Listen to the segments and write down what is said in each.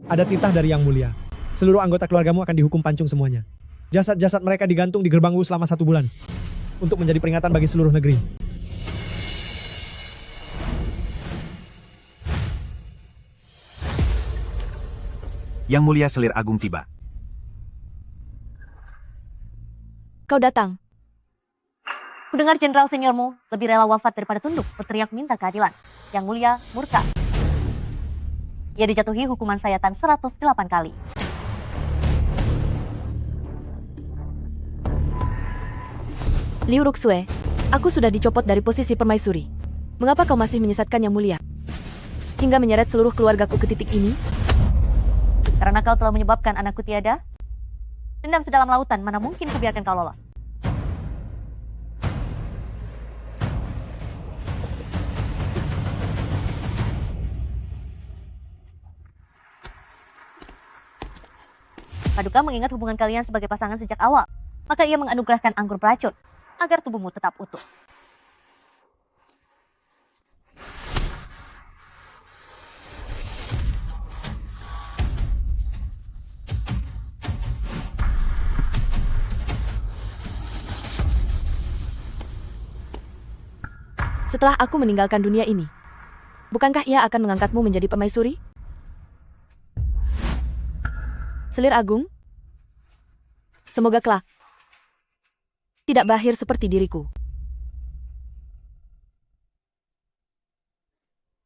Ada titah dari Yang Mulia. Seluruh anggota keluargamu akan dihukum pancung semuanya. Jasad-jasad mereka digantung di gerbang Wu selama 1 bulan. Untuk menjadi peringatan bagi seluruh negeri. Yang Mulia Selir Agung tiba. Kau datang. Kudengar jenderal seniormu lebih rela wafat daripada tunduk berteriak minta keadilan. Yang Mulia murka. Ia dijatuhi hukuman sayatan 108 kali. Liu Ruxue, aku sudah dicopot dari posisi permaisuri. Mengapa kau masih menyesatkan Yang Mulia? Hingga menyeret seluruh keluargaku ke titik ini? Karena kau telah menyebabkan anakku tiada. Dendam sedalam lautan, mana mungkin kubiarkan kau lolos. Paduka mengingat hubungan kalian sebagai pasangan sejak awal. Maka ia menganugerahkan anggur beracun agar tubuhmu tetap utuh. Setelah aku meninggalkan dunia ini, bukankah ia akan mengangkatmu menjadi permaisuri? Selir Agung? Semoga kelak tidak berakhir seperti diriku.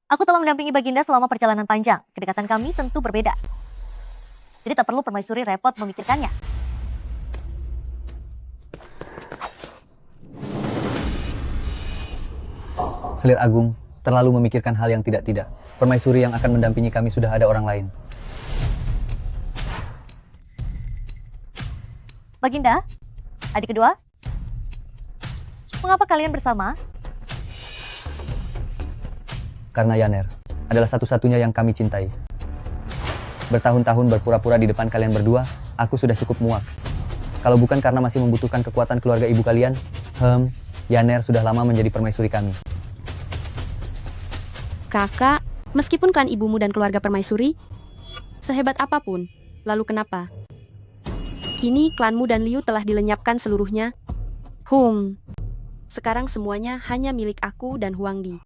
Aku telah mendampingi Baginda selama perjalanan panjang. Kedekatan kami tentu berbeda. Jadi tak perlu permaisuri repot memikirkannya. Selir Agung terlalu memikirkan hal yang tidak-tidak. Permaisuri yang akan mendampingi kami sudah ada orang lain. Baginda, adik kedua, mengapa kalian bersama? Karena Yaner adalah satu-satunya yang kami cintai. Bertahun-tahun berpura-pura di depan kalian berdua, aku sudah cukup muak. Kalau bukan karena masih membutuhkan kekuatan keluarga ibu kalian, Yaner sudah lama menjadi permaisuri kami. Kakak, meskipun klan ibumu dan keluarga permaisuri, sehebat apapun, lalu kenapa? Kini klanmu dan Liu telah dilenyapkan seluruhnya. Sekarang semuanya hanya milik aku dan Huangdi.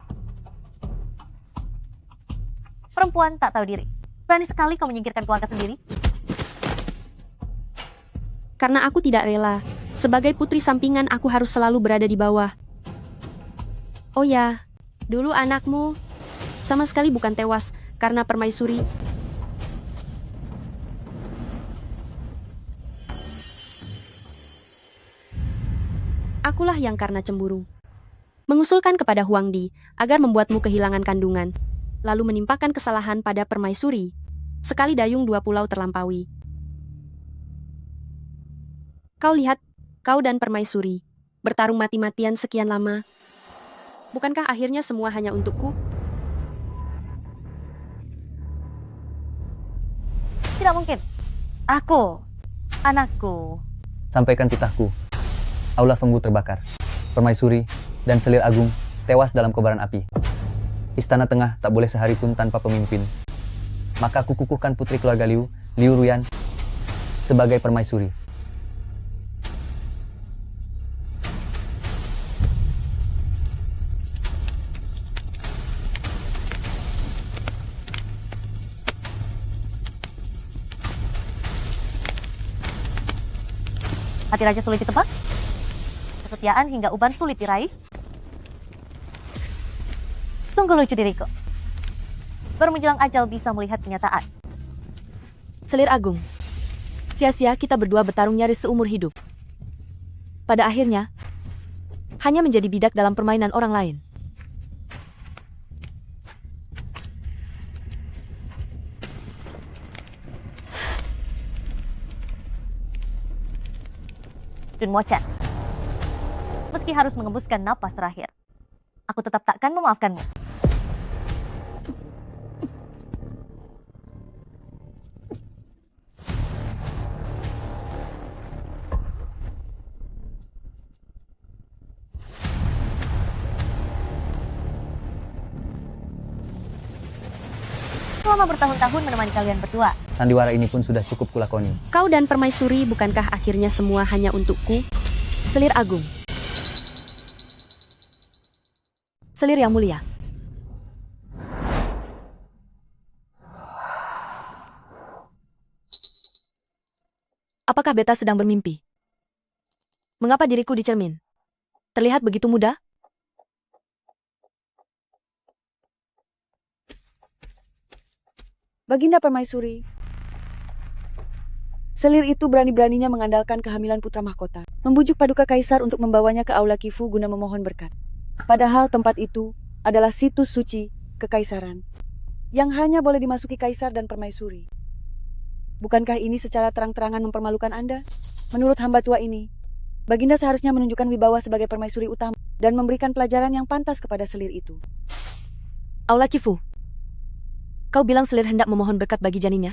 Perempuan tak tahu diri. Berani sekali kau menyingkirkan keluarga sendiri. Karena aku tidak rela. Sebagai putri sampingan aku harus selalu berada di bawah. Oh ya, dulu anakmu sama sekali bukan tewas karena permaisuri. Akulah yang karena cemburu mengusulkan kepada Huangdi agar membuatmu kehilangan kandungan, lalu menimpakan kesalahan pada permaisuri. Sekali dayung 2 pulau terlampaui. Kau lihat, kau dan permaisuri bertarung mati-matian sekian lama. Bukankah akhirnya semua hanya untukku? Tidak mungkin. Aku, anakku. Sampaikan titahku. Aula Fenggu terbakar. Permaisuri dan Selir Agung tewas dalam kobaran api. Istana Tengah tak boleh sehari pun tanpa pemimpin. Maka aku kukuhkan putri keluarga Liu, Liu Ruyan, sebagai permaisuri. Hati raja sulit ditebak. Kesetiaan hingga uban sulit diraih. Sungguh lucu diriku. Baru menjelang ajal bisa melihat kenyataan. Selir Agung, sia-sia kita berdua bertarung nyaris seumur hidup. Pada akhirnya, hanya menjadi bidak dalam permainan orang lain. Dun Mo-chan, meski harus mengembuskan napas terakhir, aku tetap takkan memaafkanmu. selama bertahun-tahun menemani kalian berdua. Sandiwara ini pun sudah cukup kulakoni. Kau dan Permaisuri bukankah akhirnya semua hanya untukku? Selir Agung. Selir yang mulia. Apakah beta sedang bermimpi? Mengapa diriku di cermin terlihat begitu muda? Baginda Permaisuri, selir itu berani-beraninya mengandalkan kehamilan putra mahkota, membujuk Paduka Kaisar untuk membawanya ke Aula Kifu guna memohon berkat. Padahal tempat itu adalah situs suci kekaisaran, yang hanya boleh dimasuki Kaisar dan Permaisuri. Bukankah ini secara terang-terangan mempermalukan Anda? Menurut hamba tua ini, Baginda seharusnya menunjukkan wibawa sebagai Permaisuri utama dan memberikan pelajaran yang pantas kepada selir itu. Aula Kifu. Kau bilang selir hendak memohon berkat bagi janinnya?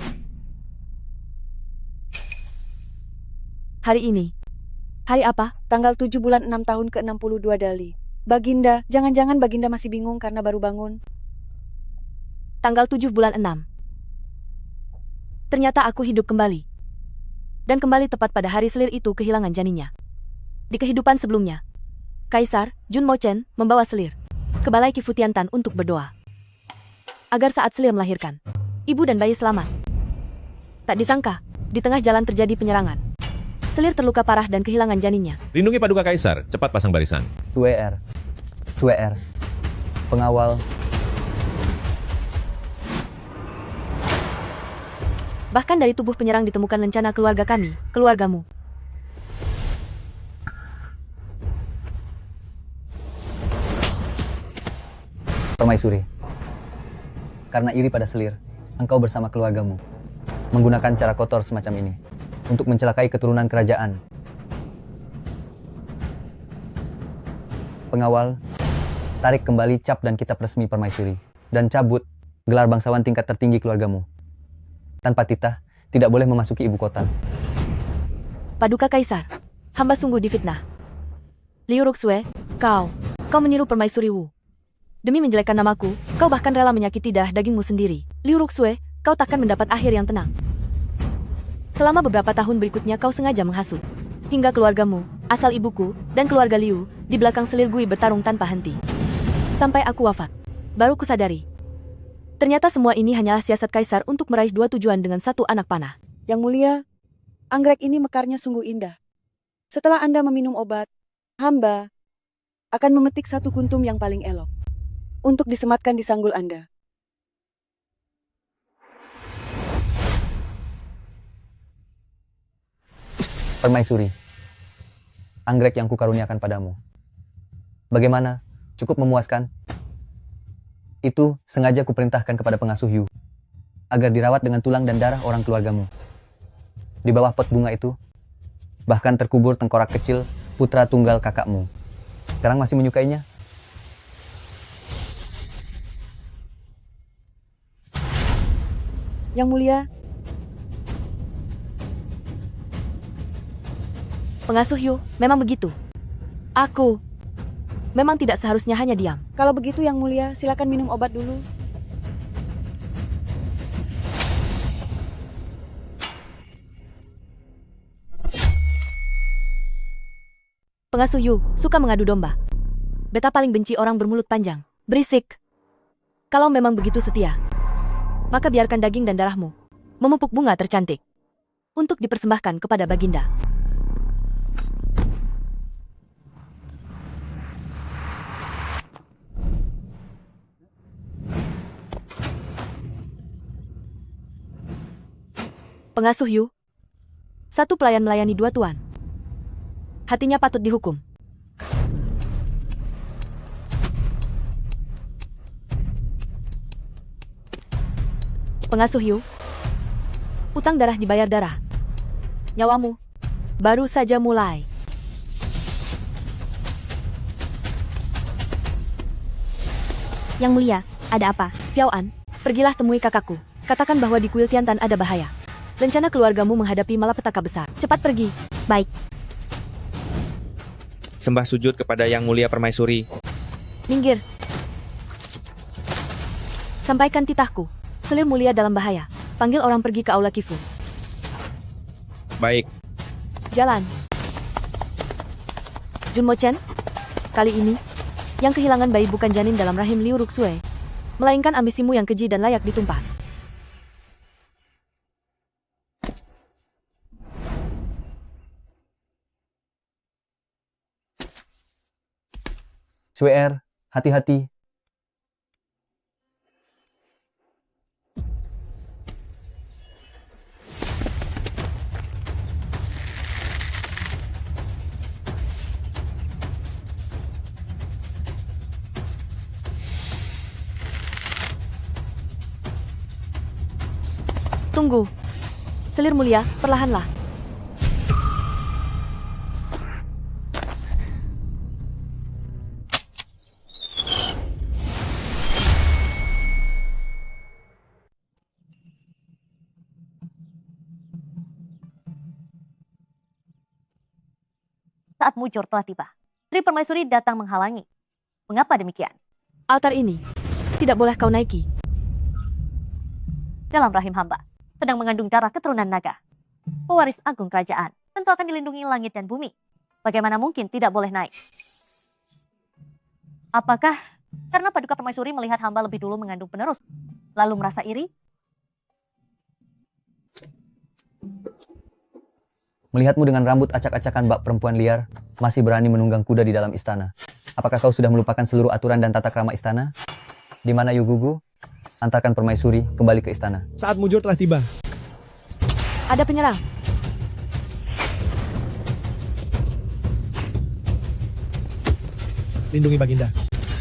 Hari ini. Hari apa? Tanggal 7 bulan 6 tahun ke-62 Dali. Baginda, jangan-jangan Baginda masih bingung karena baru bangun. Tanggal 7 bulan 6. Ternyata aku hidup kembali. Dan kembali tepat pada hari selir itu kehilangan janinnya. Di kehidupan sebelumnya, Kaisar Jun Mochen membawa selir ke Balai Kifu Tiantan untuk berdoa agar saat selir melahirkan, ibu dan bayi selamat. Tak disangka, di tengah jalan terjadi penyerangan. Selir terluka parah dan kehilangan janinnya. Lindungi Paduka Kaisar, cepat pasang barisan. Tuer. Pengawal. Bahkan dari tubuh penyerang ditemukan lencana keluarga kami, keluargamu. Permaisuri, karena iri pada selir, engkau bersama keluargamu menggunakan cara kotor semacam ini untuk mencelakai keturunan kerajaan. Pengawal, tarik kembali cap dan kitab resmi Permaisuri dan cabut gelar bangsawan tingkat tertinggi keluargamu. Tanpa titah, tidak boleh memasuki ibu kota. Paduka Kaisar, hamba sungguh difitnah. Liu Ruxue, kau meniru Permaisuri Wu. Demi menjelekkan namaku, kau bahkan rela menyakiti darah dagingmu sendiri. Liu Ruxue, kau takkan mendapat akhir yang tenang. Selama beberapa tahun berikutnya kau sengaja menghasut hingga keluargamu, asal ibuku, dan keluarga Liu, di belakang selir Gui bertarung tanpa henti. Sampai aku wafat, baru kusadari. Ternyata semua ini hanyalah siasat Kaisar untuk meraih dua tujuan dengan satu anak panah. Yang mulia, anggrek ini mekarnya sungguh indah. Setelah Anda meminum obat, hamba akan memetik satu kuntum yang paling elok untuk disematkan di sanggul Anda. Permaisuri, anggrek yang kukaruniakan padamu. Bagaimana? Cukup memuaskan? Itu sengaja kuperintahkan kepada pengasuh Yu agar dirawat dengan tulang dan darah orang keluargamu. Di bawah pot bunga itu, bahkan terkubur tengkorak kecil putra tunggal kakakmu. Sekarang masih menyukainya? Yang mulia, Pengasuh Yu, memang begitu. Aku memang tidak seharusnya hanya diam. kalau begitu Yang mulia, silakan minum obat dulu. Pengasuh Yu suka mengadu domba. Beta paling benci orang bermulut panjang, berisik. Kalau memang begitu setia, maka biarkan daging dan darahmu memupuk bunga tercantik untuk dipersembahkan kepada Baginda. Pengasuh Yu, satu pelayan melayani dua tuan. Hatinya patut dihukum. Pengasuh Yu, utang darah dibayar darah. Nyawamu baru saja mulai. Yang mulia, ada apa? Xiao An, pergilah temui kakakku. Katakan bahwa di kuil Tiantan ada bahaya. Rencana keluargamu menghadapi malapetaka besar. Cepat pergi. Baik. Sembah sujud kepada Yang Mulia Permaisuri. Minggir. Sampaikan titahku. Selir mulia dalam bahaya. Panggil orang pergi ke Aula Kifu. Baik, Jalan. Junmo Chen, kali ini, yang kehilangan bayi bukan janin dalam rahim Liu Ruxue, melainkan ambisimu yang keji dan layak ditumpas. Suer, hati-hati. Tunggu. Selir mulia, perlahanlah. Saat mujur telah tiba. Tri Permaisuri datang menghalangi. Mengapa demikian? Altar ini tidak boleh kau naiki. Dalam rahim hamba sedang mengandung darah keturunan naga. Pewaris agung kerajaan tentu akan dilindungi langit dan bumi. Bagaimana mungkin tidak boleh naik? Apakah karena Paduka Permaisuri melihat hamba lebih dulu mengandung penerus, lalu merasa iri? Melihatmu dengan rambut acak-acakan bak perempuan liar, masih berani menunggang kuda di dalam istana. Apakah kau sudah melupakan seluruh aturan dan tata krama istana? Di mana Yugugu? Antarkan Permaisuri kembali ke istana. Saat mujur telah tiba. Ada penyerang. Lindungi Baginda.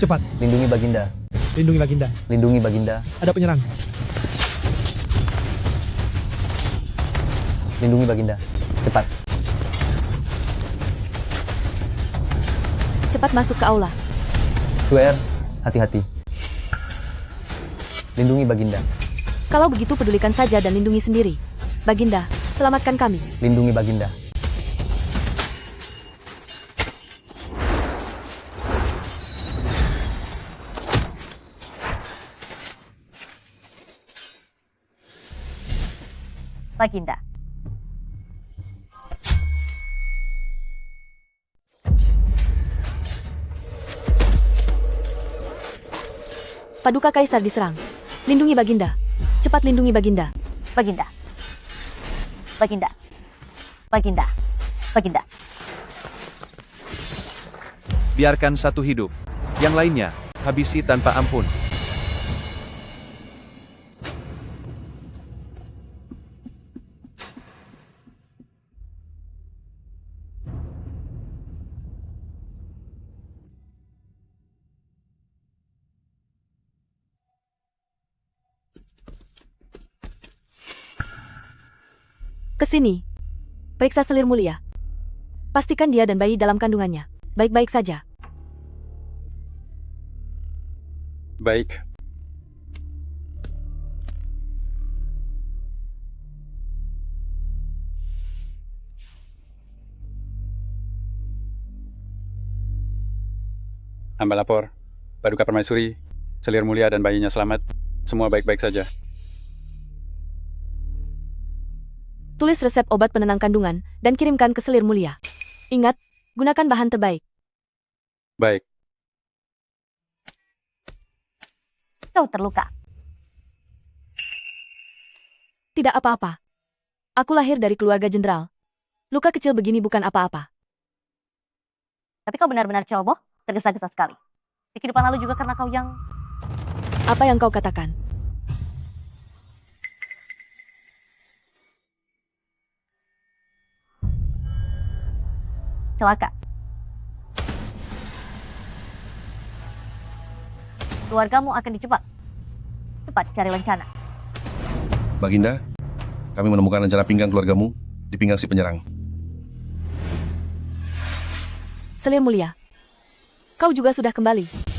Cepat, Lindungi Baginda. lindungi Baginda. Lindungi Baginda. Ada penyerang. Lindungi Baginda. Cepat. Cepat masuk ke aula. Suer, hati-hati. Lindungi Baginda. Kalau begitu pedulikan saja dan lindungi sendiri. Baginda, selamatkan kami. Lindungi Baginda. Baginda. Paduka Kaisar diserang. Lindungi Baginda. Cepat lindungi Baginda. Baginda. Baginda. Baginda. Baginda. Biarkan satu hidup. Yang lainnya, habisi tanpa ampun. Kesini. Periksa selir mulia. Pastikan dia dan bayi dalam kandungannya baik-baik saja. Baik. Hamba lapor, Paduka Permaisuri, selir mulia dan bayinya selamat. Semua baik-baik saja. Tulis resep obat penenang kandungan dan kirimkan ke selir mulia. Ingat, gunakan bahan terbaik. Baik. Kau terluka. Tidak apa-apa. Aku lahir dari keluarga jenderal. Luka kecil begini bukan apa-apa. Tapi kau benar-benar ceroboh, tergesa-gesa sekali. Di kehidupan lalu juga karena kau yang... Apa yang kau katakan? celaka. Keluargamu akan dijebak. Cepat cari lencana. Baginda, kami menemukan rencana pinggang keluargamu di pinggang si penyerang. Selir mulia, kau juga sudah kembali.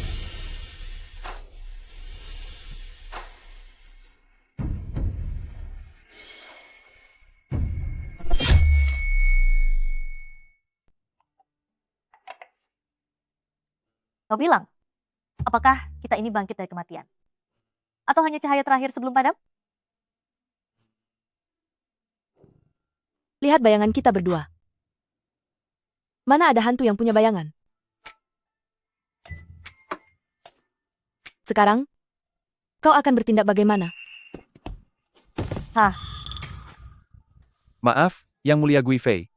Kau bilang, apakah kita ini bangkit dari kematian? Atau hanya cahaya terakhir sebelum padam? Lihat bayangan kita berdua. Mana ada hantu yang punya bayangan? Sekarang, kau akan bertindak bagaimana? Hah, Maaf, Yang Mulia Guifei.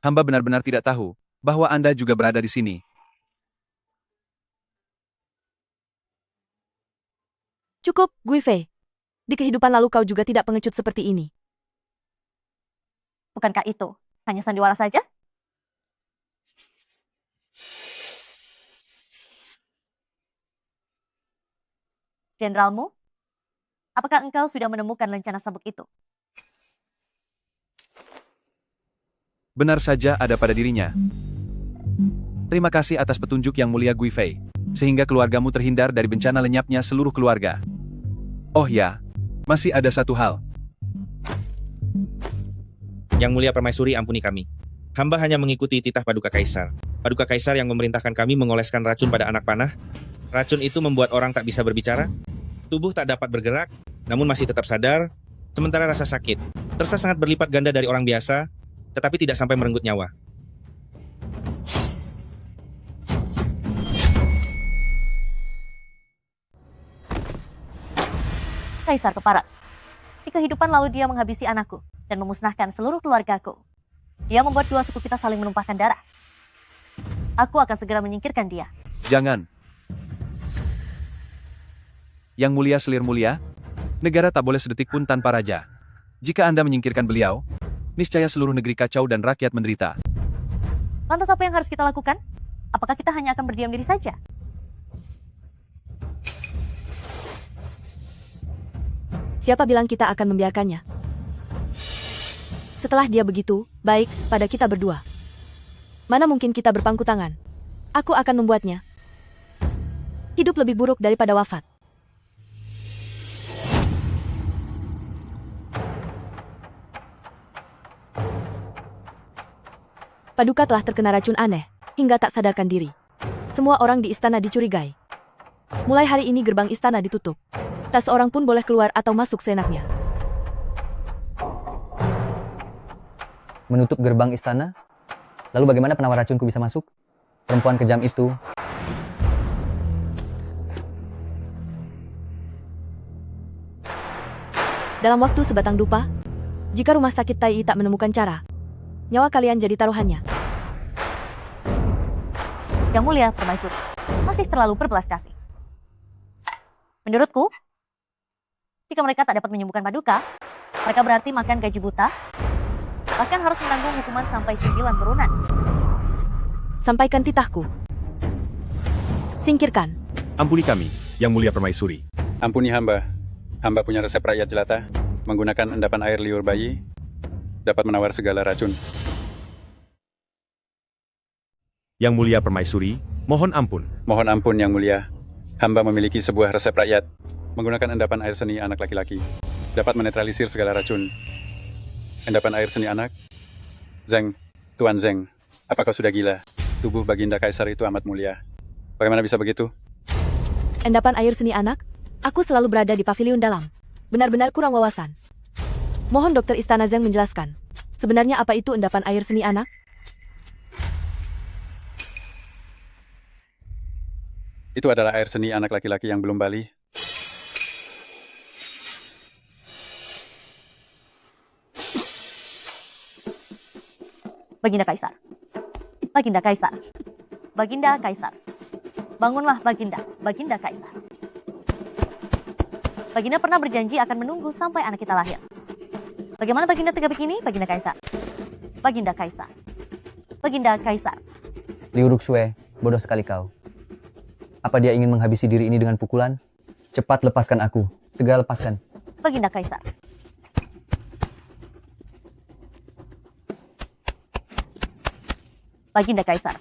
Hamba benar-benar tidak tahu bahwa Anda juga berada di sini. Cukup, Guifei. Di kehidupan lalu kau juga tidak pengecut seperti ini. bukankah itu hanya sandiwara saja? Jenderalmu, apakah engkau sudah menemukan lencana sabuk itu? Benar saja ada pada dirinya. Terima kasih atas petunjuk Yang Mulia Guifei, sehingga keluargamu terhindar dari bencana lenyapnya seluruh keluarga. Oh ya, masih ada satu hal. Yang Mulia Permaisuri, ampuni kami. Hamba hanya mengikuti titah Paduka Kaisar. Paduka Kaisar yang memerintahkan kami mengoleskan racun pada anak panah. Racun itu membuat orang tak bisa berbicara, tubuh tak dapat bergerak, namun masih tetap sadar, sementara rasa sakit terasa sangat berlipat ganda dari orang biasa, tetapi tidak sampai merenggut nyawa. Kaisar keparat. Di kehidupan lalu dia menghabisi anakku dan memusnahkan seluruh keluargaku. Dia membuat dua suku kita saling menumpahkan darah. Aku akan segera menyingkirkan dia. Jangan. Yang Mulia Selir Mulia, negara tak boleh sedetik pun tanpa raja. Jika Anda menyingkirkan beliau, niscaya seluruh negeri kacau dan rakyat menderita. Lantas apa yang harus kita lakukan? Apakah kita hanya akan berdiam diri saja? Siapa bilang kita akan membiarkannya? Setelah dia begitu, baik pada kita berdua. Mana mungkin kita berpangku tangan? Aku akan membuatnya hidup lebih buruk daripada wafat. Paduka telah terkena racun aneh, hingga tak sadarkan diri. Semua orang di istana dicurigai. Mulai hari ini gerbang istana ditutup. Tak seorang pun boleh keluar atau masuk seenaknya. Menutup gerbang istana? Lalu bagaimana penawar racunku bisa masuk? Perempuan kejam itu. Dalam waktu sebatang dupa, jika rumah sakit Tai tak menemukan cara, nyawa kalian jadi taruhannya. Yang Mulia Permaisuri, masih terlalu berbelas kasih. Menurutku, jika mereka tak dapat menyembuhkan Paduka, mereka berarti makan gaji buta, bahkan harus menanggung hukuman sampai 9 turunan. Sampaikan titahku. Singkirkan. Ampuni kami, Yang Mulia Permaisuri. Ampuni hamba. Hamba punya resep rakyat jelata, menggunakan endapan air liur bayi, dapat menawar segala racun. Yang Mulia Permaisuri, mohon ampun. Mohon ampun, Yang Mulia. Hamba memiliki sebuah resep rakyat, menggunakan endapan air seni anak laki-laki, dapat menetralisir segala racun. Endapan air seni anak? Zeng, Tuan Zeng, apakah sudah gila? Tubuh Baginda Kaisar itu amat mulia. Bagaimana bisa begitu? Endapan air seni anak? Aku selalu berada di pavilion dalam. Benar-benar kurang wawasan. Mohon dokter Istana Zeng menjelaskan. Sebenarnya apa itu endapan air seni anak? Itu adalah air seni anak laki-laki yang belum bali. Baginda Kaisar. Baginda Kaisar. Baginda Kaisar. Bangunlah Baginda. Baginda Kaisar. Baginda pernah berjanji akan menunggu sampai anak kita lahir. Bagaimana Baginda tega begini, Baginda Kaisar? Baginda Kaisar. Baginda Kaisar. Liu Ruxue, bodoh sekali kau. Apa dia ingin menghabisi diri ini dengan pukulan? Cepat lepaskan aku. Segera lepaskan. Baginda Kaisar. Baginda Kaisar.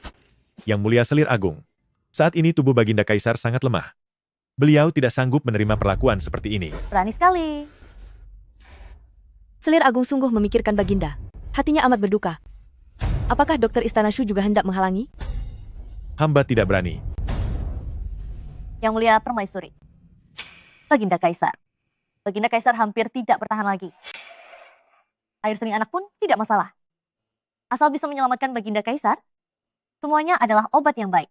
Yang Mulia Selir Agung. Saat ini tubuh Baginda Kaisar sangat lemah. Beliau tidak sanggup menerima perlakuan seperti ini. Berani sekali. Selir Agung sungguh memikirkan Baginda. Hatinya amat berduka. Apakah dokter Istana Shu juga hendak menghalangi? Hamba tidak berani. Yang Mulia Permaisuri. Baginda Kaisar. Baginda Kaisar hampir tidak bertahan lagi. Air seni anak pun tidak masalah. Asal bisa menyelamatkan Baginda Kaisar, semuanya adalah obat yang baik.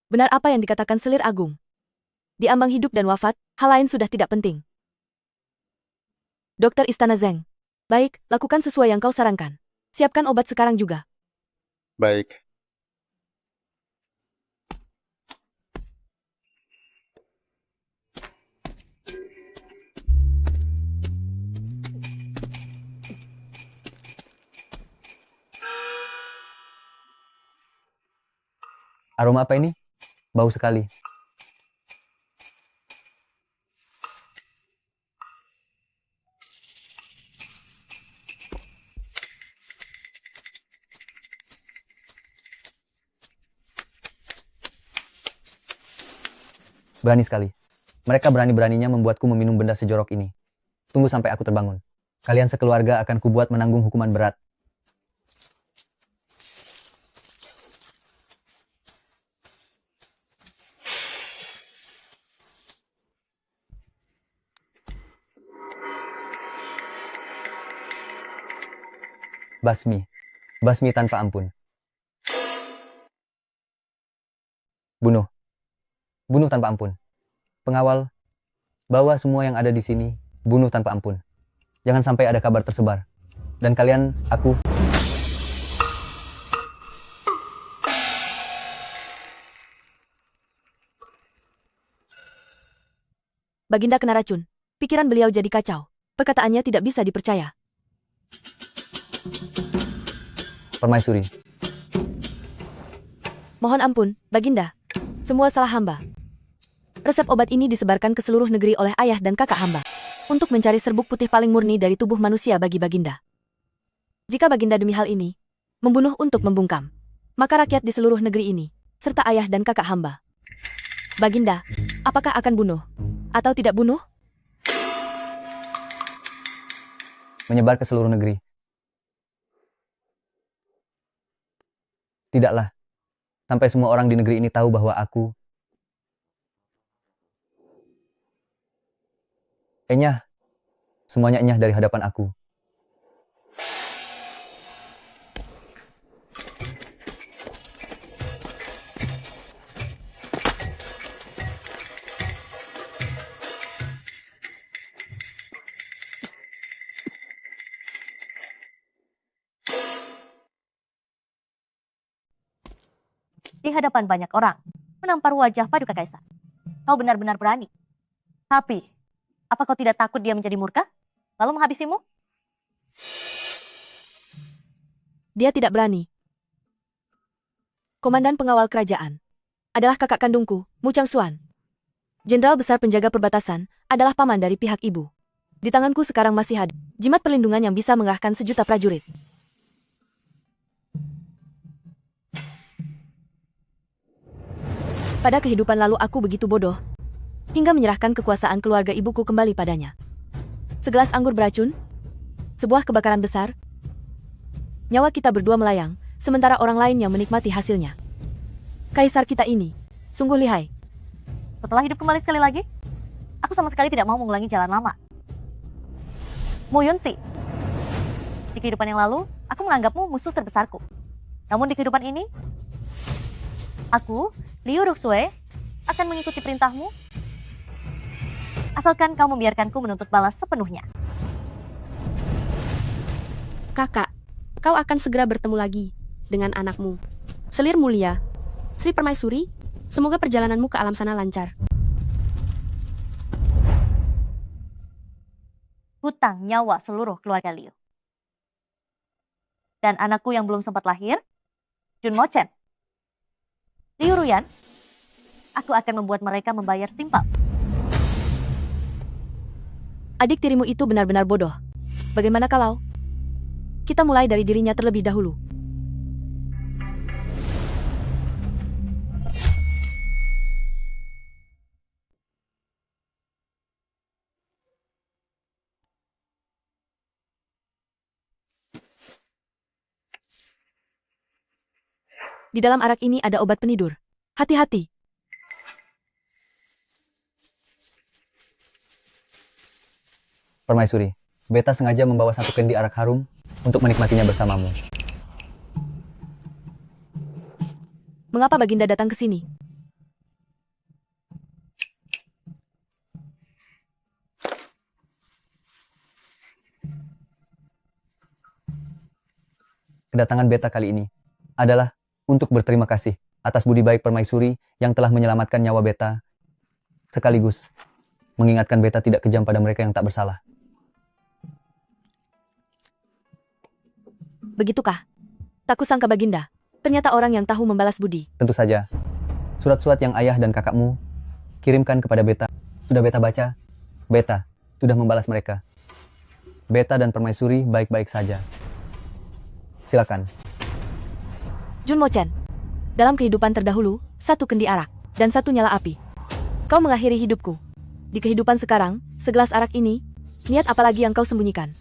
Benar apa yang dikatakan Selir Agung. Di ambang hidup dan wafat, hal lain sudah tidak penting. Dokter Istana Zeng. Baik, lakukan sesuai yang kau sarankan. Siapkan obat sekarang juga. Baik. Aroma apa ini? Bau sekali. Berani sekali. Mereka berani-beraninya membuatku meminum benda sejorok ini. Tunggu sampai aku terbangun. Kalian sekeluarga akan kubuat menanggung hukuman berat. Basmi. Basmi tanpa ampun. Bunuh. Bunuh tanpa ampun. Pengawal, bawa semua yang ada di sini, bunuh tanpa ampun. Jangan sampai ada kabar tersebar. Dan kalian, aku... Baginda kena racun. Pikiran beliau jadi kacau. Perkataannya tidak bisa dipercaya. Permaisuri. Mohon ampun, Baginda. Semua salah hamba. Resep obat ini disebarkan ke seluruh negeri oleh ayah dan kakak hamba. Untuk mencari serbuk putih paling murni dari tubuh manusia bagi Baginda. Jika Baginda demi hal ini, membunuh untuk membungkam, maka rakyat di seluruh negeri ini, serta ayah dan kakak hamba. Baginda, apakah akan bunuh? Atau tidak bunuh? Menyebar ke seluruh negeri. Tidaklah. Sampai semua orang di negeri ini tahu bahwa aku... Enyah. Semuanya enyah dari hadapan aku. Di hadapan banyak orang, menampar wajah Paduka Kaisar. Kau benar-benar berani. Tapi, apa kau tidak takut dia menjadi murka, lalu menghabisimu? Dia tidak berani. Komandan pengawal kerajaan adalah kakak kandungku, Mu Changsuan. Jenderal besar penjaga perbatasan adalah paman dari pihak ibu. Di tanganku sekarang masih ada jimat perlindungan yang bisa mengerahkan 1.000.000 prajurit. Pada kehidupan lalu aku begitu bodoh, hingga menyerahkan kekuasaan keluarga ibuku kembali padanya. Segelas anggur beracun, sebuah kebakaran besar, nyawa kita berdua melayang, sementara orang lain yang menikmati hasilnya. Kaisar kita ini, sungguh lihai. Setelah hidup kembali sekali lagi, aku sama sekali tidak mau mengulangi jalan lama. Mu Yunsi, di kehidupan yang lalu, aku menganggapmu musuh terbesarku. Namun di kehidupan ini, aku, Liu Ruxue, akan mengikuti perintahmu, asalkan kau membiarkanku menuntut balas sepenuhnya. Kakak, kau akan segera bertemu lagi dengan anakmu. Selir mulia, Sri Permaisuri, semoga perjalananmu ke alam sana lancar. Hutang nyawa seluruh keluarga Liu. Dan anakku yang belum sempat lahir, Jun Mo Chen. Liu Ruyan, aku akan membuat mereka membayar setimpal. Adik tirimu itu benar-benar bodoh. Bagaimana kalau kita mulai dari dirinya terlebih dahulu? Di dalam arak ini ada obat penidur. Hati-hati. Permaisuri, beta sengaja membawa satu kendi arak harum untuk menikmatinya bersamamu. Mengapa Baginda datang ke sini? Kedatangan beta kali ini adalah untuk berterima kasih atas budi baik Permaisuri yang telah menyelamatkan nyawa beta, sekaligus mengingatkan beta tidak kejam pada mereka yang tak bersalah. Begitukah? Tak kusangka Baginda. Ternyata orang yang tahu membalas budi. Tentu saja, surat-surat yang ayah dan kakakmu kirimkan kepada beta sudah beta baca. Beta sudah membalas mereka. Beta dan Permaisuri baik-baik saja. Silakan. Junmo Chen, dalam kehidupan terdahulu, satu kendi arak dan satu nyala api. Kau mengakhiri hidupku. Di kehidupan sekarang, segelas arak ini, niat apa lagi yang kau sembunyikan?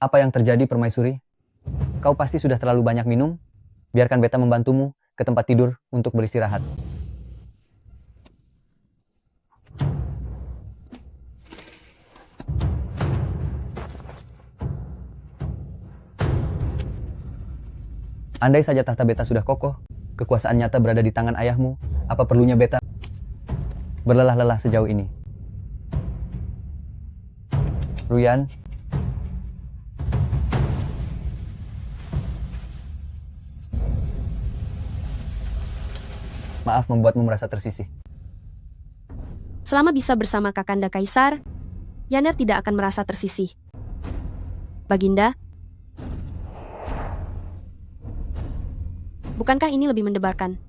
Apa yang terjadi, Permaisuri? Kau pasti sudah terlalu banyak minum. Biarkan beta membantumu ke tempat tidur untuk beristirahat. Andai saja tahta beta sudah kokoh, kekuasaan nyata berada di tangan ayahmu, apa perlunya beta berlelah-lelah sejauh ini? Ruyan, maaf membuatmu merasa tersisih. Selama bisa bersama Kakanda Kaisar, Yaner tidak akan merasa tersisih. Baginda, bukankah ini lebih mendebarkan?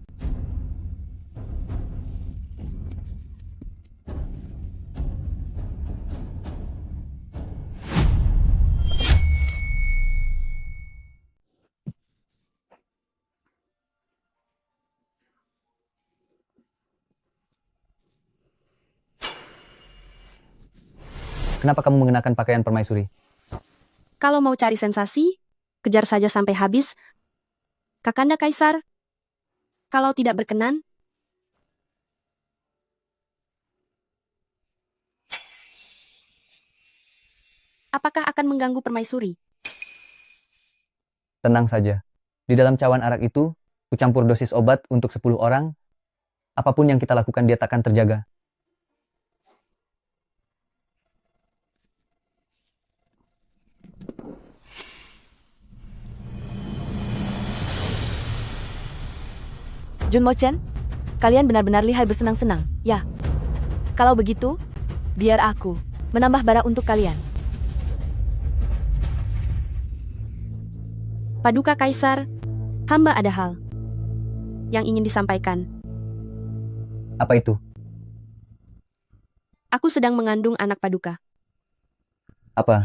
Kenapa kamu mengenakan pakaian Permaisuri? Kalau mau cari sensasi, kejar saja sampai habis. Kakanda Kaisar, kalau tidak berkenan, apakah akan mengganggu Permaisuri? Tenang saja. Di dalam cawan arak itu, kucampur dosis obat untuk 10 orang. Apapun yang kita lakukan, dia takkan terjaga. Junmo Chen, kalian benar-benar lihai bersenang-senang, ya? Kalau begitu, biar aku menambah bara untuk kalian. Paduka Kaisar, hamba ada hal yang ingin disampaikan. Apa itu? Aku sedang mengandung anak Paduka. Apa?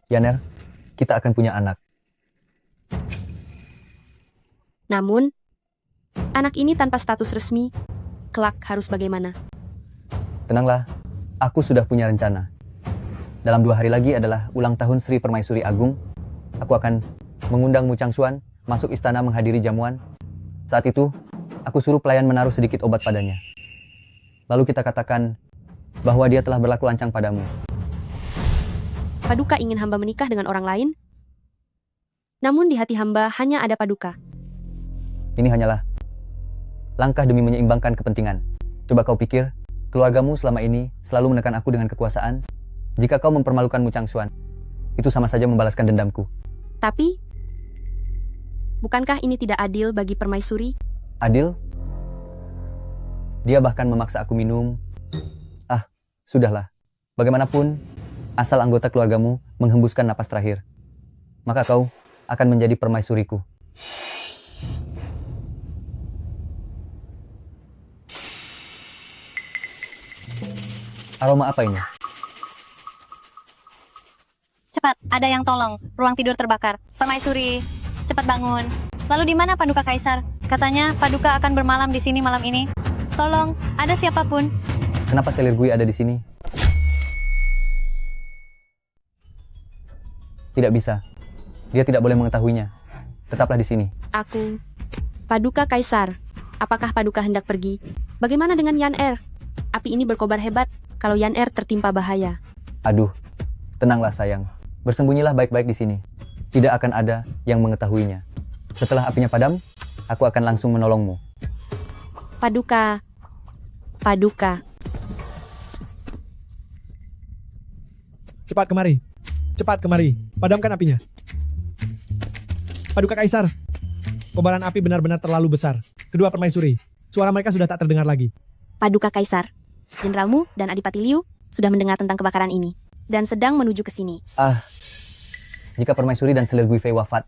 Yaner, kita akan punya anak. Namun, anak ini tanpa status resmi, kelak harus bagaimana? Tenanglah, aku sudah punya rencana. Dalam 2 hari lagi adalah ulang tahun Sri Permaisuri Agung. Aku akan mengundang Mu Changxuan masuk istana menghadiri jamuan. Saat itu, aku suruh pelayan menaruh sedikit obat padanya. Lalu kita katakan bahwa dia telah berlaku lancang padamu. Paduka ingin hamba menikah dengan orang lain? Namun di hati hamba hanya ada Paduka. Ini hanyalah langkah demi menyeimbangkan kepentingan. Coba kau pikir, keluargamu selama ini selalu menekan aku dengan kekuasaan. Jika kau mempermalukan Mu Changxuan, itu sama saja membalaskan dendamku. Tapi, bukankah ini tidak adil bagi Permaisuri? Adil? Dia bahkan memaksa aku minum. Ah, sudahlah. Bagaimanapun, asal anggota keluargamu menghembuskan napas terakhir, maka kau akan menjadi permaisuriku. Aroma apa ini? Cepat, ada yang tolong. Ruang tidur terbakar. Permaisuri, cepat bangun. Lalu di mana Paduka Kaisar? Katanya Paduka akan bermalam di sini malam ini. Tolong, ada siapapun. Kenapa selir Gui ada di sini? Tidak bisa. Dia tidak boleh mengetahuinya. Tetaplah di sini. Aku. Paduka Kaisar. Apakah Paduka hendak pergi? Bagaimana dengan Yan Er? Api ini berkobar hebat. Kalau Yan Er tertimpa bahaya. Aduh, tenanglah sayang. Bersembunyilah baik-baik di sini. Tidak akan ada yang mengetahuinya. Setelah apinya padam, aku akan langsung menolongmu. Paduka. Paduka. Cepat kemari. Cepat kemari. Padamkan apinya. Paduka Kaisar. Kobaran api benar-benar terlalu besar. Kedua permaisuri. Suara mereka sudah tak terdengar lagi. Paduka Kaisar. Jenderalmu dan Adipati Liu sudah mendengar tentang kebakaran ini dan sedang menuju ke sini. Jika permaisuri dan selir Gui Fei wafat,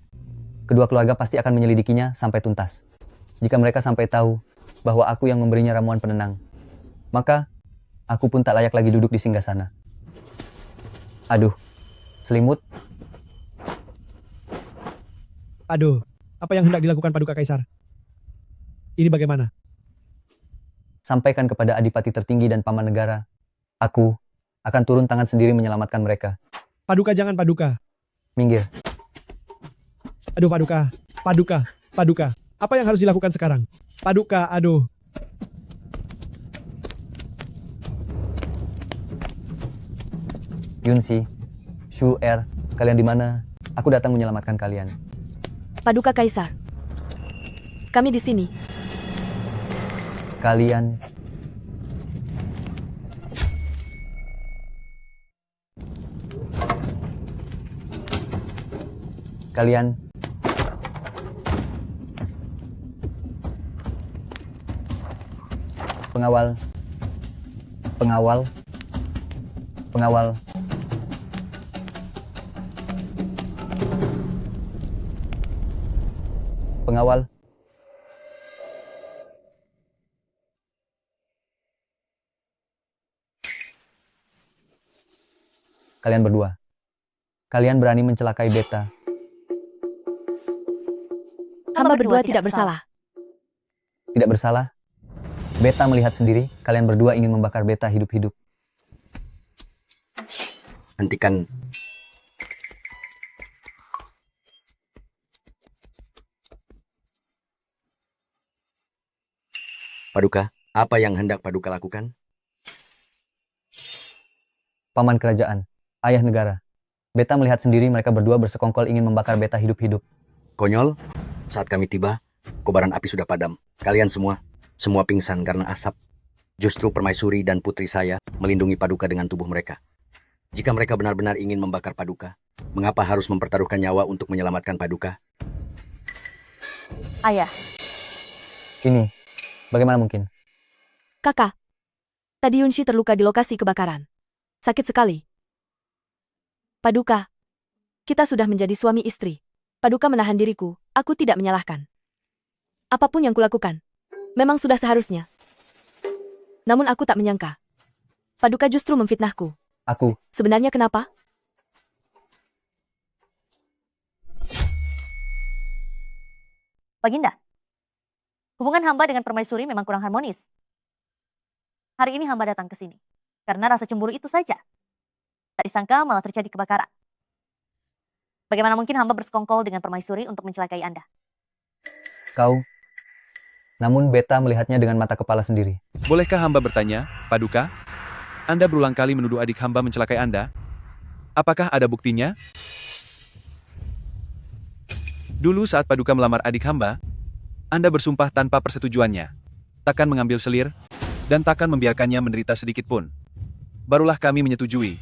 kedua keluarga pasti akan menyelidikinya sampai tuntas. Jika mereka sampai tahu bahwa aku yang memberinya ramuan penenang, maka aku pun tak layak lagi duduk di singgasana. Aduh, selimut. Aduh, apa yang hendak dilakukan Paduka Kaisar? Ini bagaimana? Sampaikan kepada adipati tertinggi dan paman negara. Aku akan turun tangan sendiri menyelamatkan mereka. Paduka, jangan Paduka. Minggir. Aduh Paduka, Paduka, Paduka. Apa yang harus dilakukan sekarang? Paduka, aduh. Yunxi, Shu Er, kalian di mana? Aku datang menyelamatkan kalian. Paduka Kaisar. Kami di sini. Kalian pengawal kalian berdua. Kalian berani mencelakai Beta. Hamba berdua tidak bersalah. Tidak bersalah? Beta melihat sendiri, kalian berdua ingin membakar Beta hidup-hidup. Hentikan. Paduka, apa yang hendak Paduka lakukan? Paman kerajaan, ayah negara. Beta melihat sendiri mereka berdua bersekongkol ingin membakar Beta hidup-hidup. Konyol, saat kami tiba, kobaran api sudah padam. Kalian semua pingsan karena asap. Justru permaisuri dan putri saya melindungi Paduka dengan tubuh mereka. Jika mereka benar-benar ingin membakar Paduka, mengapa harus mempertaruhkan nyawa untuk menyelamatkan Paduka? Ayah. Ini, bagaimana mungkin? Kakak, tadi Yunxi terluka di lokasi kebakaran. Sakit sekali. Paduka, kita sudah menjadi suami istri. Paduka menahan diriku, aku tidak menyalahkan. Apapun yang kulakukan, memang sudah seharusnya. Namun aku tak menyangka. Paduka justru memfitnahku. Aku. Sebenarnya kenapa? Baginda, hubungan hamba dengan permaisuri memang kurang harmonis. Hari ini hamba datang ke sini karena rasa cemburu itu saja. Tak disangka malah terjadi kebakaran. Bagaimana mungkin hamba bersekongkol dengan permaisuri untuk mencelakai Anda? Kau. Namun Beta melihatnya dengan mata kepala sendiri. Bolehkah hamba bertanya, Paduka? Anda berulang kali menuduh adik hamba mencelakai Anda? Apakah ada buktinya? Dulu saat Paduka melamar adik hamba, Anda bersumpah tanpa persetujuannya. Takkan mengambil selir, dan takkan membiarkannya menderita sedikit pun. Barulah kami menyetujui.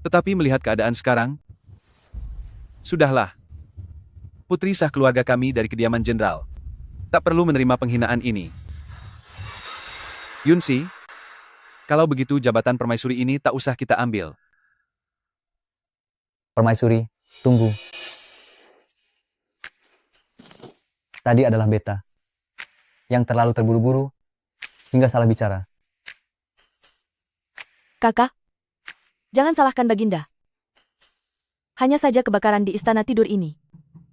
Tetapi melihat keadaan sekarang, sudahlah. Putri sah keluarga kami dari kediaman jenderal. Tak perlu menerima penghinaan ini. Yunxi, kalau begitu jabatan permaisuri ini tak usah kita ambil. Permaisuri, tunggu. Tadi adalah Beta. Yang terlalu terburu-buru, hingga salah bicara. Kakak, jangan salahkan Baginda. Hanya saja kebakaran di istana tidur ini.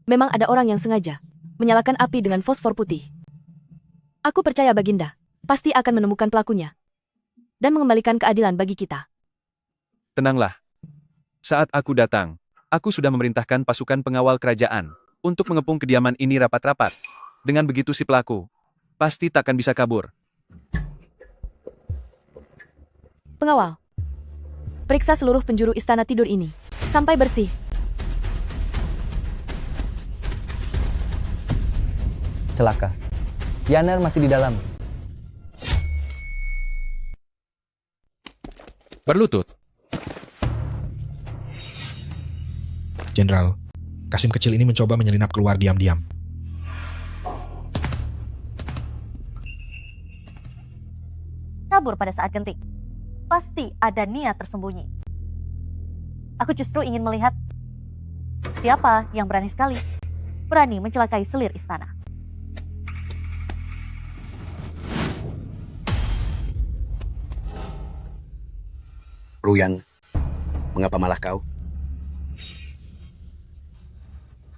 Memang ada orang yang sengaja menyalakan api dengan fosfor putih. Aku percaya Baginda pasti akan menemukan pelakunya dan mengembalikan keadilan bagi kita. Tenanglah. Saat aku datang, aku sudah memerintahkan pasukan pengawal kerajaan untuk mengepung kediaman ini rapat-rapat. Dengan begitu si pelaku pasti takkan bisa kabur. Pengawal, periksa seluruh penjuru istana tidur ini sampai bersih. Celaka. Yaner masih di dalam. Berlutut. Jenderal, Kasim kecil ini mencoba menyelinap keluar diam-diam. Kabur pada saat genting. Pasti ada niat tersembunyi. Aku justru ingin melihat siapa yang berani sekali mencelakai selir istana. Ruyan, mengapa malah kau?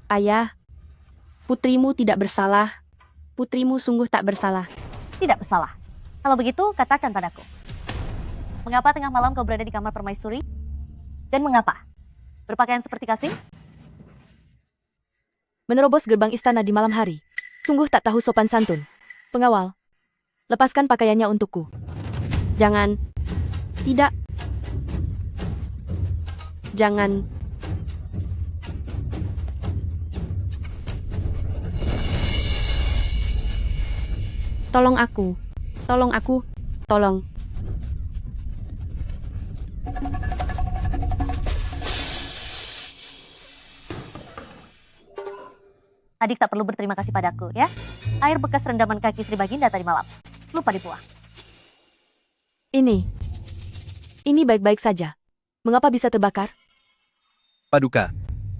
Ayah, putrimu tidak bersalah. Putrimu sungguh tak bersalah. Tidak bersalah. Kalau begitu, katakan padaku. Mengapa tengah malam kau berada di kamar permaisuri? Dan mengapa? Berpakaian seperti Kasim? Menerobos gerbang istana di malam hari. Sungguh tak tahu sopan santun. Pengawal, lepaskan pakaiannya untukku. Jangan. Tidak. Jangan. Tolong aku. Tolong aku. Tolong. Adik tak perlu berterima kasih padaku, ya. Air bekas rendaman kaki Sri Baginda tadi malam. Lupa dibuang. Ini baik-baik saja. Mengapa bisa terbakar? Paduka,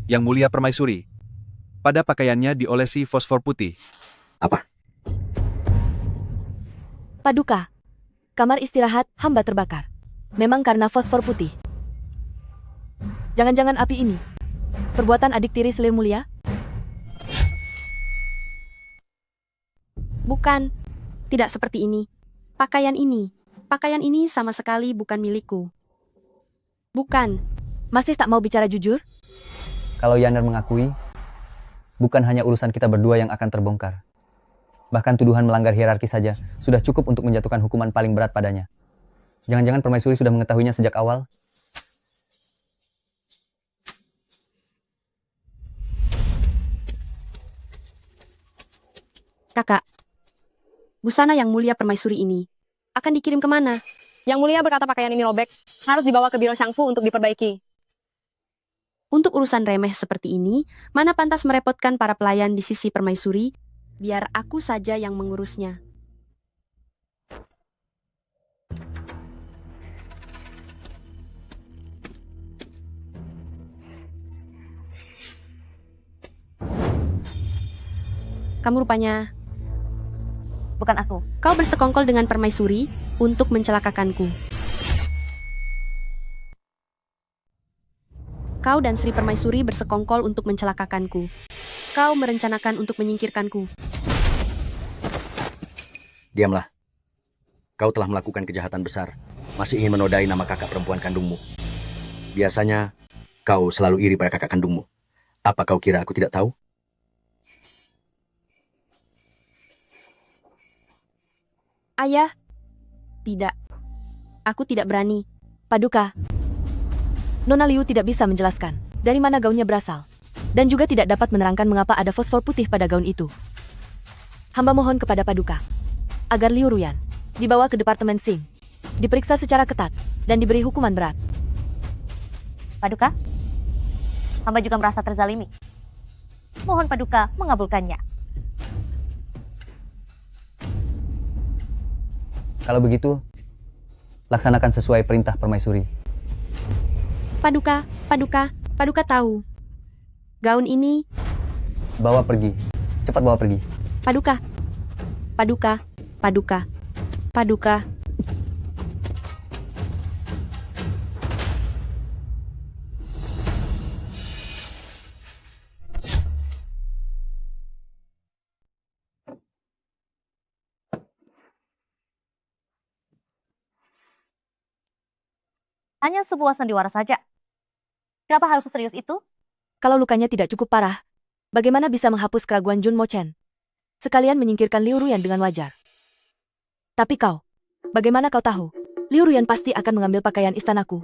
Yang Mulia Permaisuri. Pada pakaiannya diolesi fosfor putih. Apa? Paduka, kamar istirahat hamba terbakar. Memang karena fosfor putih. Jangan-jangan api ini perbuatan adik tiri Selir Mulia? Bukan. Tidak seperti ini. Pakaian ini sama sekali bukan milikku. Bukan. Masih tak mau bicara jujur? Kalau Yaner mengakui, bukan hanya urusan kita berdua yang akan terbongkar. Bahkan tuduhan melanggar hierarki saja sudah cukup untuk menjatuhkan hukuman paling berat padanya. Jangan-jangan Permaisuri sudah mengetahuinya sejak awal? Kakak, busana Yang Mulia Permaisuri ini akan dikirim kemana? Yang Mulia berkata pakaian ini robek, harus dibawa ke Biro Shangfu untuk diperbaiki. Untuk urusan remeh seperti ini, mana pantas merepotkan para pelayan di sisi Permaisuri? Biar aku saja yang mengurusnya. Kamu rupanya... Bukan aku. Kau bersekongkol dengan Permaisuri untuk mencelakakanku. Kau dan Sri Permaisuri bersekongkol untuk mencelakakanku. Kau merencanakan untuk menyingkirkanku. Diamlah. Kau telah melakukan kejahatan besar. Masih ingin menodai nama kakak perempuan kandungmu. Biasanya, kau selalu iri pada kakak kandungmu. Apa kau kira aku tidak tahu? Ayah, tidak. Aku tidak berani. Paduka, Nona Liu tidak bisa menjelaskan dari mana gaunnya berasal. Dan juga tidak dapat menerangkan mengapa ada fosfor putih pada gaun itu. Hamba mohon kepada Paduka, agar Liu Ruyan dibawa ke Departemen Sing, diperiksa secara ketat, dan diberi hukuman berat. Paduka, hamba juga merasa terzalimi. Mohon Paduka mengabulkannya. Kalau begitu, laksanakan sesuai perintah Permaisuri. Paduka tahu. Gaun ini... Bawa pergi. Cepat bawa pergi. Paduka. Hanya sebuah sandiwara saja. Kenapa harus serius itu? Kalau lukanya tidak cukup parah, bagaimana bisa menghapus keraguan Jun Mo Chen? Sekalian menyingkirkan Liu Ruyan dengan wajar. Tapi kau, bagaimana kau tahu? Liu Ruyan pasti akan mengambil pakaian istanaku.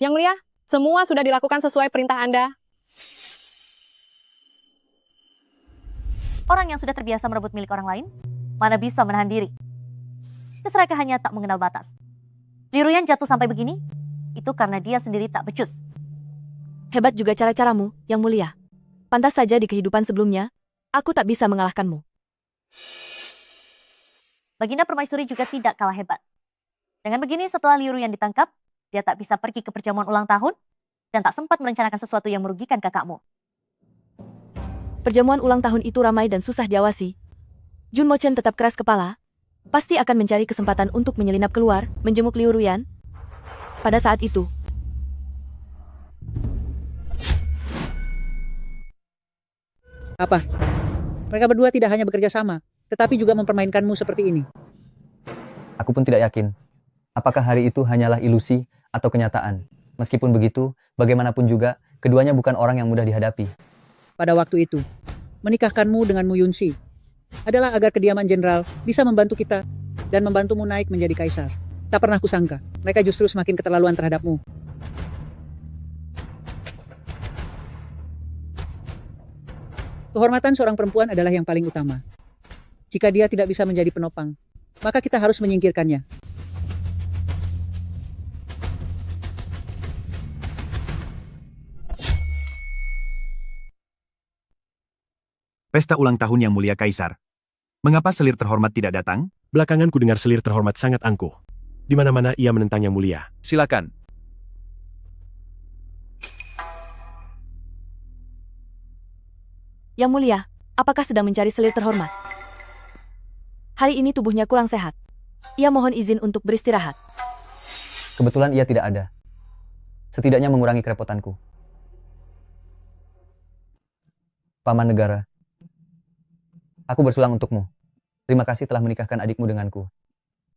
Yang mulia, semua sudah dilakukan sesuai perintah Anda. Orang yang sudah terbiasa merebut milik orang lain, mana bisa menahan diri. Keserakahannya tak mengenal batas. Liu Ruyan jatuh sampai begini, itu karena dia sendiri tak becus. Hebat juga cara-caramu, Yang Mulia. Pantas saja di kehidupan sebelumnya, aku tak bisa mengalahkanmu. Baginda Permaisuri juga tidak kalah hebat. Dengan begini setelah Liu Ruyan ditangkap, dia tak bisa pergi ke perjamuan ulang tahun dan tak sempat merencanakan sesuatu yang merugikan kakakmu. Perjamuan ulang tahun itu ramai dan susah diawasi. Jun Mo Chen tetap keras kepala, pasti akan mencari kesempatan untuk menyelinap keluar, menjenguk Liu Ruyan. Pada saat itu, Apa? Mereka berdua tidak hanya bekerja sama, tetapi juga mempermainkanmu seperti ini. Aku pun tidak yakin. Apakah hari itu hanyalah ilusi atau kenyataan? Meskipun begitu, bagaimanapun juga, keduanya bukan orang yang mudah dihadapi. Pada waktu itu, menikahkanmu dengan Mu Yunxi adalah agar kediaman jenderal bisa membantu kita dan membantumu naik menjadi kaisar. Tak pernah kusangka, mereka justru semakin keterlaluan terhadapmu. Kehormatan seorang perempuan adalah yang paling utama. Jika dia tidak bisa menjadi penopang, maka kita harus menyingkirkannya. Pesta ulang tahun Yang Mulia Kaisar. Mengapa selir terhormat tidak datang? Belakangan ku dengar selir terhormat sangat angkuh. Di mana-mana ia menentang Yang Mulia. Silakan. Yang Mulia, apakah sedang mencari selir terhormat? Hari ini tubuhnya kurang sehat. Ia mohon izin untuk beristirahat. Kebetulan ia tidak ada. Setidaknya mengurangi kerepotanku. Paman Negara, aku bersulang untukmu. Terima kasih telah menikahkan adikmu denganku.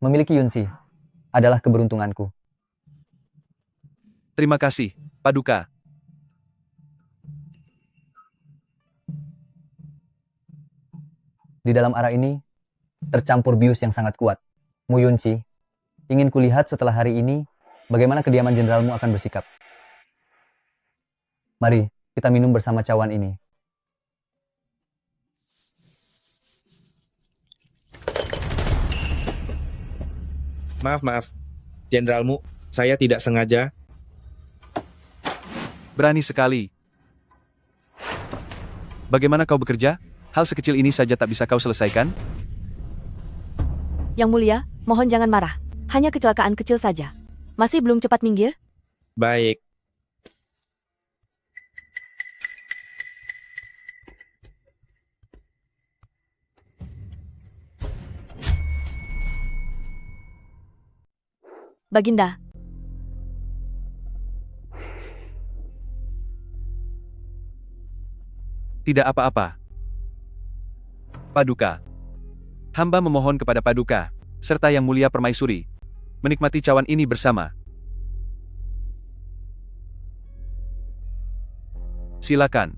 Memiliki Yunxi adalah keberuntunganku. Terima kasih, Paduka. Di dalam arah ini, tercampur bius yang sangat kuat. Mu Yunxi, ingin kulihat setelah hari ini, bagaimana kediaman jenderalmu akan bersikap. Mari, kita minum bersama cawan ini. Maaf. Jenderalmu, saya tidak sengaja. Berani sekali. Bagaimana kau bekerja? Hal sekecil ini saja tak bisa kau selesaikan? Yang Mulia, mohon jangan marah. Hanya kecelakaan kecil saja. Masih belum cepat minggir? Baik. Baginda. Tidak apa-apa. Paduka. Hamba memohon kepada Paduka, serta Yang Mulia Permaisuri, menikmati cawan ini bersama. Silakan.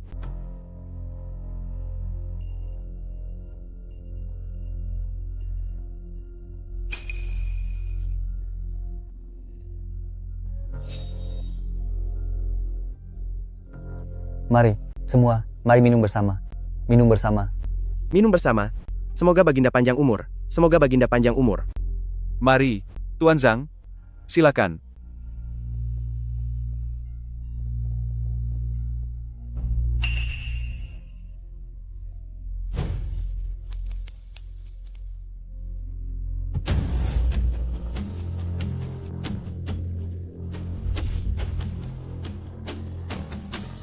Mari, semua, mari minum bersama. Minum bersama. Minum bersama. Semoga Baginda panjang umur. Semoga Baginda panjang umur. Mari, Tuan Zhang. Silakan.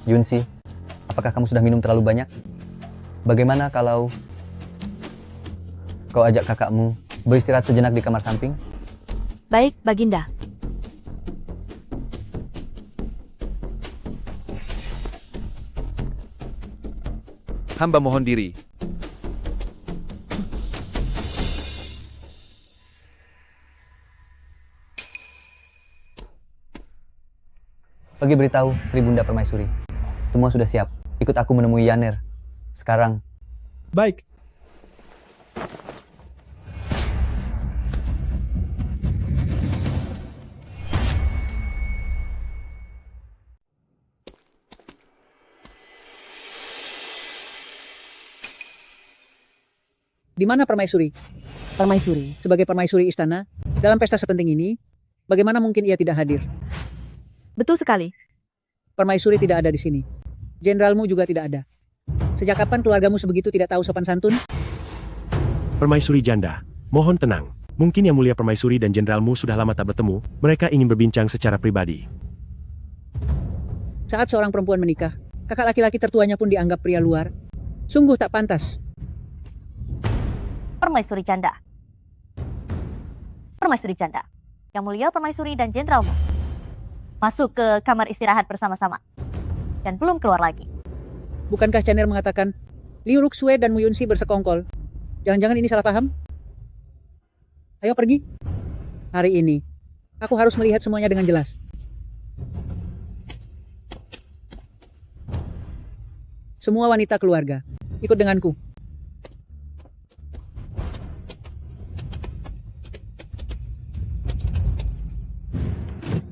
Yunxi, apakah kamu sudah minum terlalu banyak? Bagaimana kalau kau ajak kakakmu beristirahat sejenak di kamar samping? Baik, Baginda. Hamba mohon diri. Pergi beritahu Sri Bunda Permaisuri. Semua sudah siap. Ikut aku menemui Yaner. Sekarang. Baik. Di mana Permaisuri? Permaisuri. Sebagai permaisuri istana, dalam pesta sepenting ini, bagaimana mungkin ia tidak hadir? Betul sekali. Permaisuri tidak ada di sini. Jenderalmu juga tidak ada. Sejak kapan keluargamu sebegitu tidak tahu sopan santun? Permaisuri Janda, mohon tenang. Mungkin Yang Mulia Permaisuri dan jenderalmu sudah lama tak bertemu, mereka ingin berbincang secara pribadi. Saat seorang perempuan menikah, kakak laki-laki tertuanya pun dianggap pria luar. Sungguh tak pantas. Permaisuri Janda. Permaisuri Janda. Yang Mulia Permaisuri dan jenderalmu masuk ke kamar istirahat bersama-sama. Dan belum keluar lagi. Bukankah Chaner mengatakan, Liu Ruxue dan Mu Yunxi bersekongkol? Jangan-jangan ini salah paham? Ayo pergi. Hari ini, aku harus melihat semuanya dengan jelas. Semua wanita keluarga, ikut denganku.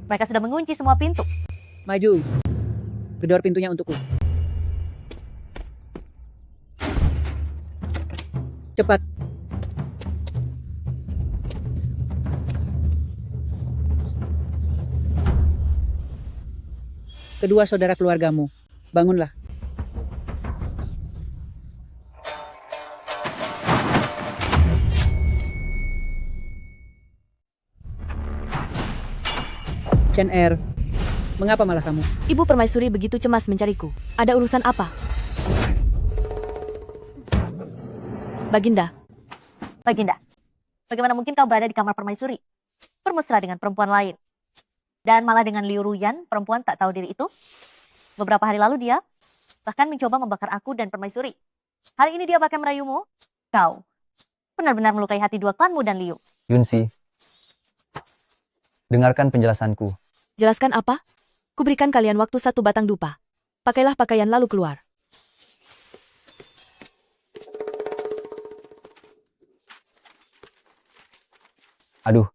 Mereka sudah mengunci semua pintu. Maju. Gedor pintunya untukku. Cepat. Kedua saudara keluargamu, bangunlah. Chen Er, mengapa malah kamu? Ibu Permaisuri begitu cemas mencariku. Ada urusan apa? Baginda. Baginda, bagaimana mungkin kau berada di kamar Permaisuri? Bermesra dengan perempuan lain. Dan malah dengan Liu Ruyan, perempuan tak tahu diri itu. Beberapa hari lalu dia bahkan mencoba membakar aku dan Permaisuri. Hari ini dia bahkan merayumu. Kau benar-benar melukai hati dua klanmu dan Liu. Yunxi, dengarkan penjelasanku. Jelaskan apa? Kuberikan kalian waktu 1 batang dupa. Pakailah pakaian lalu keluar. Aduh.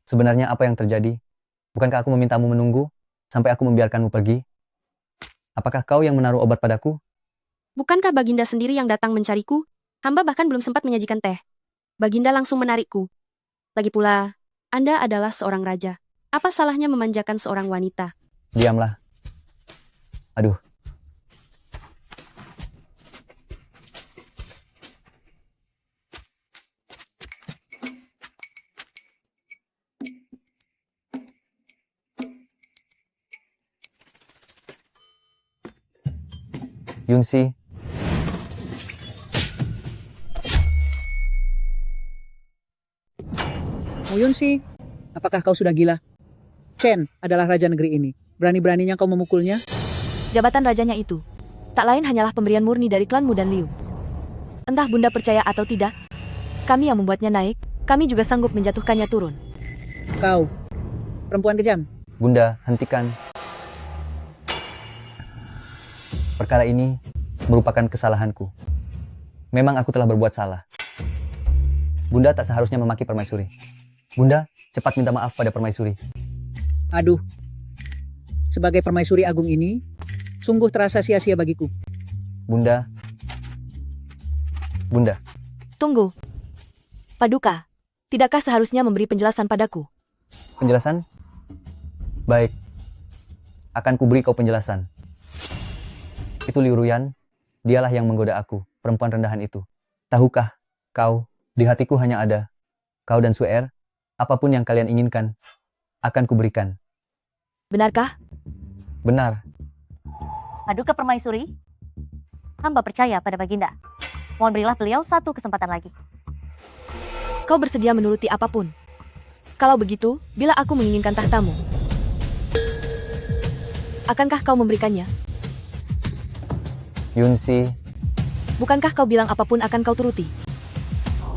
Sebenarnya apa yang terjadi? Bukankah aku memintamu menunggu sampai aku membiarkanmu pergi? Apakah kau yang menaruh obat padaku? Bukankah Baginda sendiri yang datang mencariku? Hamba bahkan belum sempat menyajikan teh. Baginda langsung menarikku. Lagi pula, Anda adalah seorang raja. Apa salahnya memanjakan seorang wanita? Diamlah. Aduh. Yunxi. Mu Yunxi, apakah kau sudah gila? Chen adalah raja negeri ini. Berani-beraninya kau memukulnya? Jabatan rajanya itu tak lain hanyalah pemberian murni dari klanmu dan Liu. Entah Bunda percaya atau tidak, kami yang membuatnya naik, kami juga sanggup menjatuhkannya turun. Kau, perempuan kejam. Bunda, hentikan. Perkara ini merupakan kesalahanku. Memang aku telah berbuat salah. Bunda tak seharusnya memaki Permaisuri. Bunda, cepat minta maaf pada Permaisuri. Aduh, sebagai Permaisuri Agung ini, sungguh terasa sia-sia bagiku. Bunda. Bunda. Tunggu. Paduka, tidakkah seharusnya memberi penjelasan padaku? Penjelasan? Baik. Akan kuberi kau penjelasan. Itu Liu Ruyan, dialah yang menggoda aku, perempuan rendahan itu. Tahukah kau, di hatiku hanya ada kau dan Suer. Apapun yang kalian inginkan, akan kuberikan. Benarkah? Benar. Paduka Permaisuri, hamba percaya pada Baginda. Mohon berilah beliau 1 kesempatan lagi. Kau bersedia menuruti apapun. Kalau begitu, bila aku menginginkan tahtamu, akankah kau memberikannya? Yunxi. Bukankah kau bilang apapun akan kau turuti?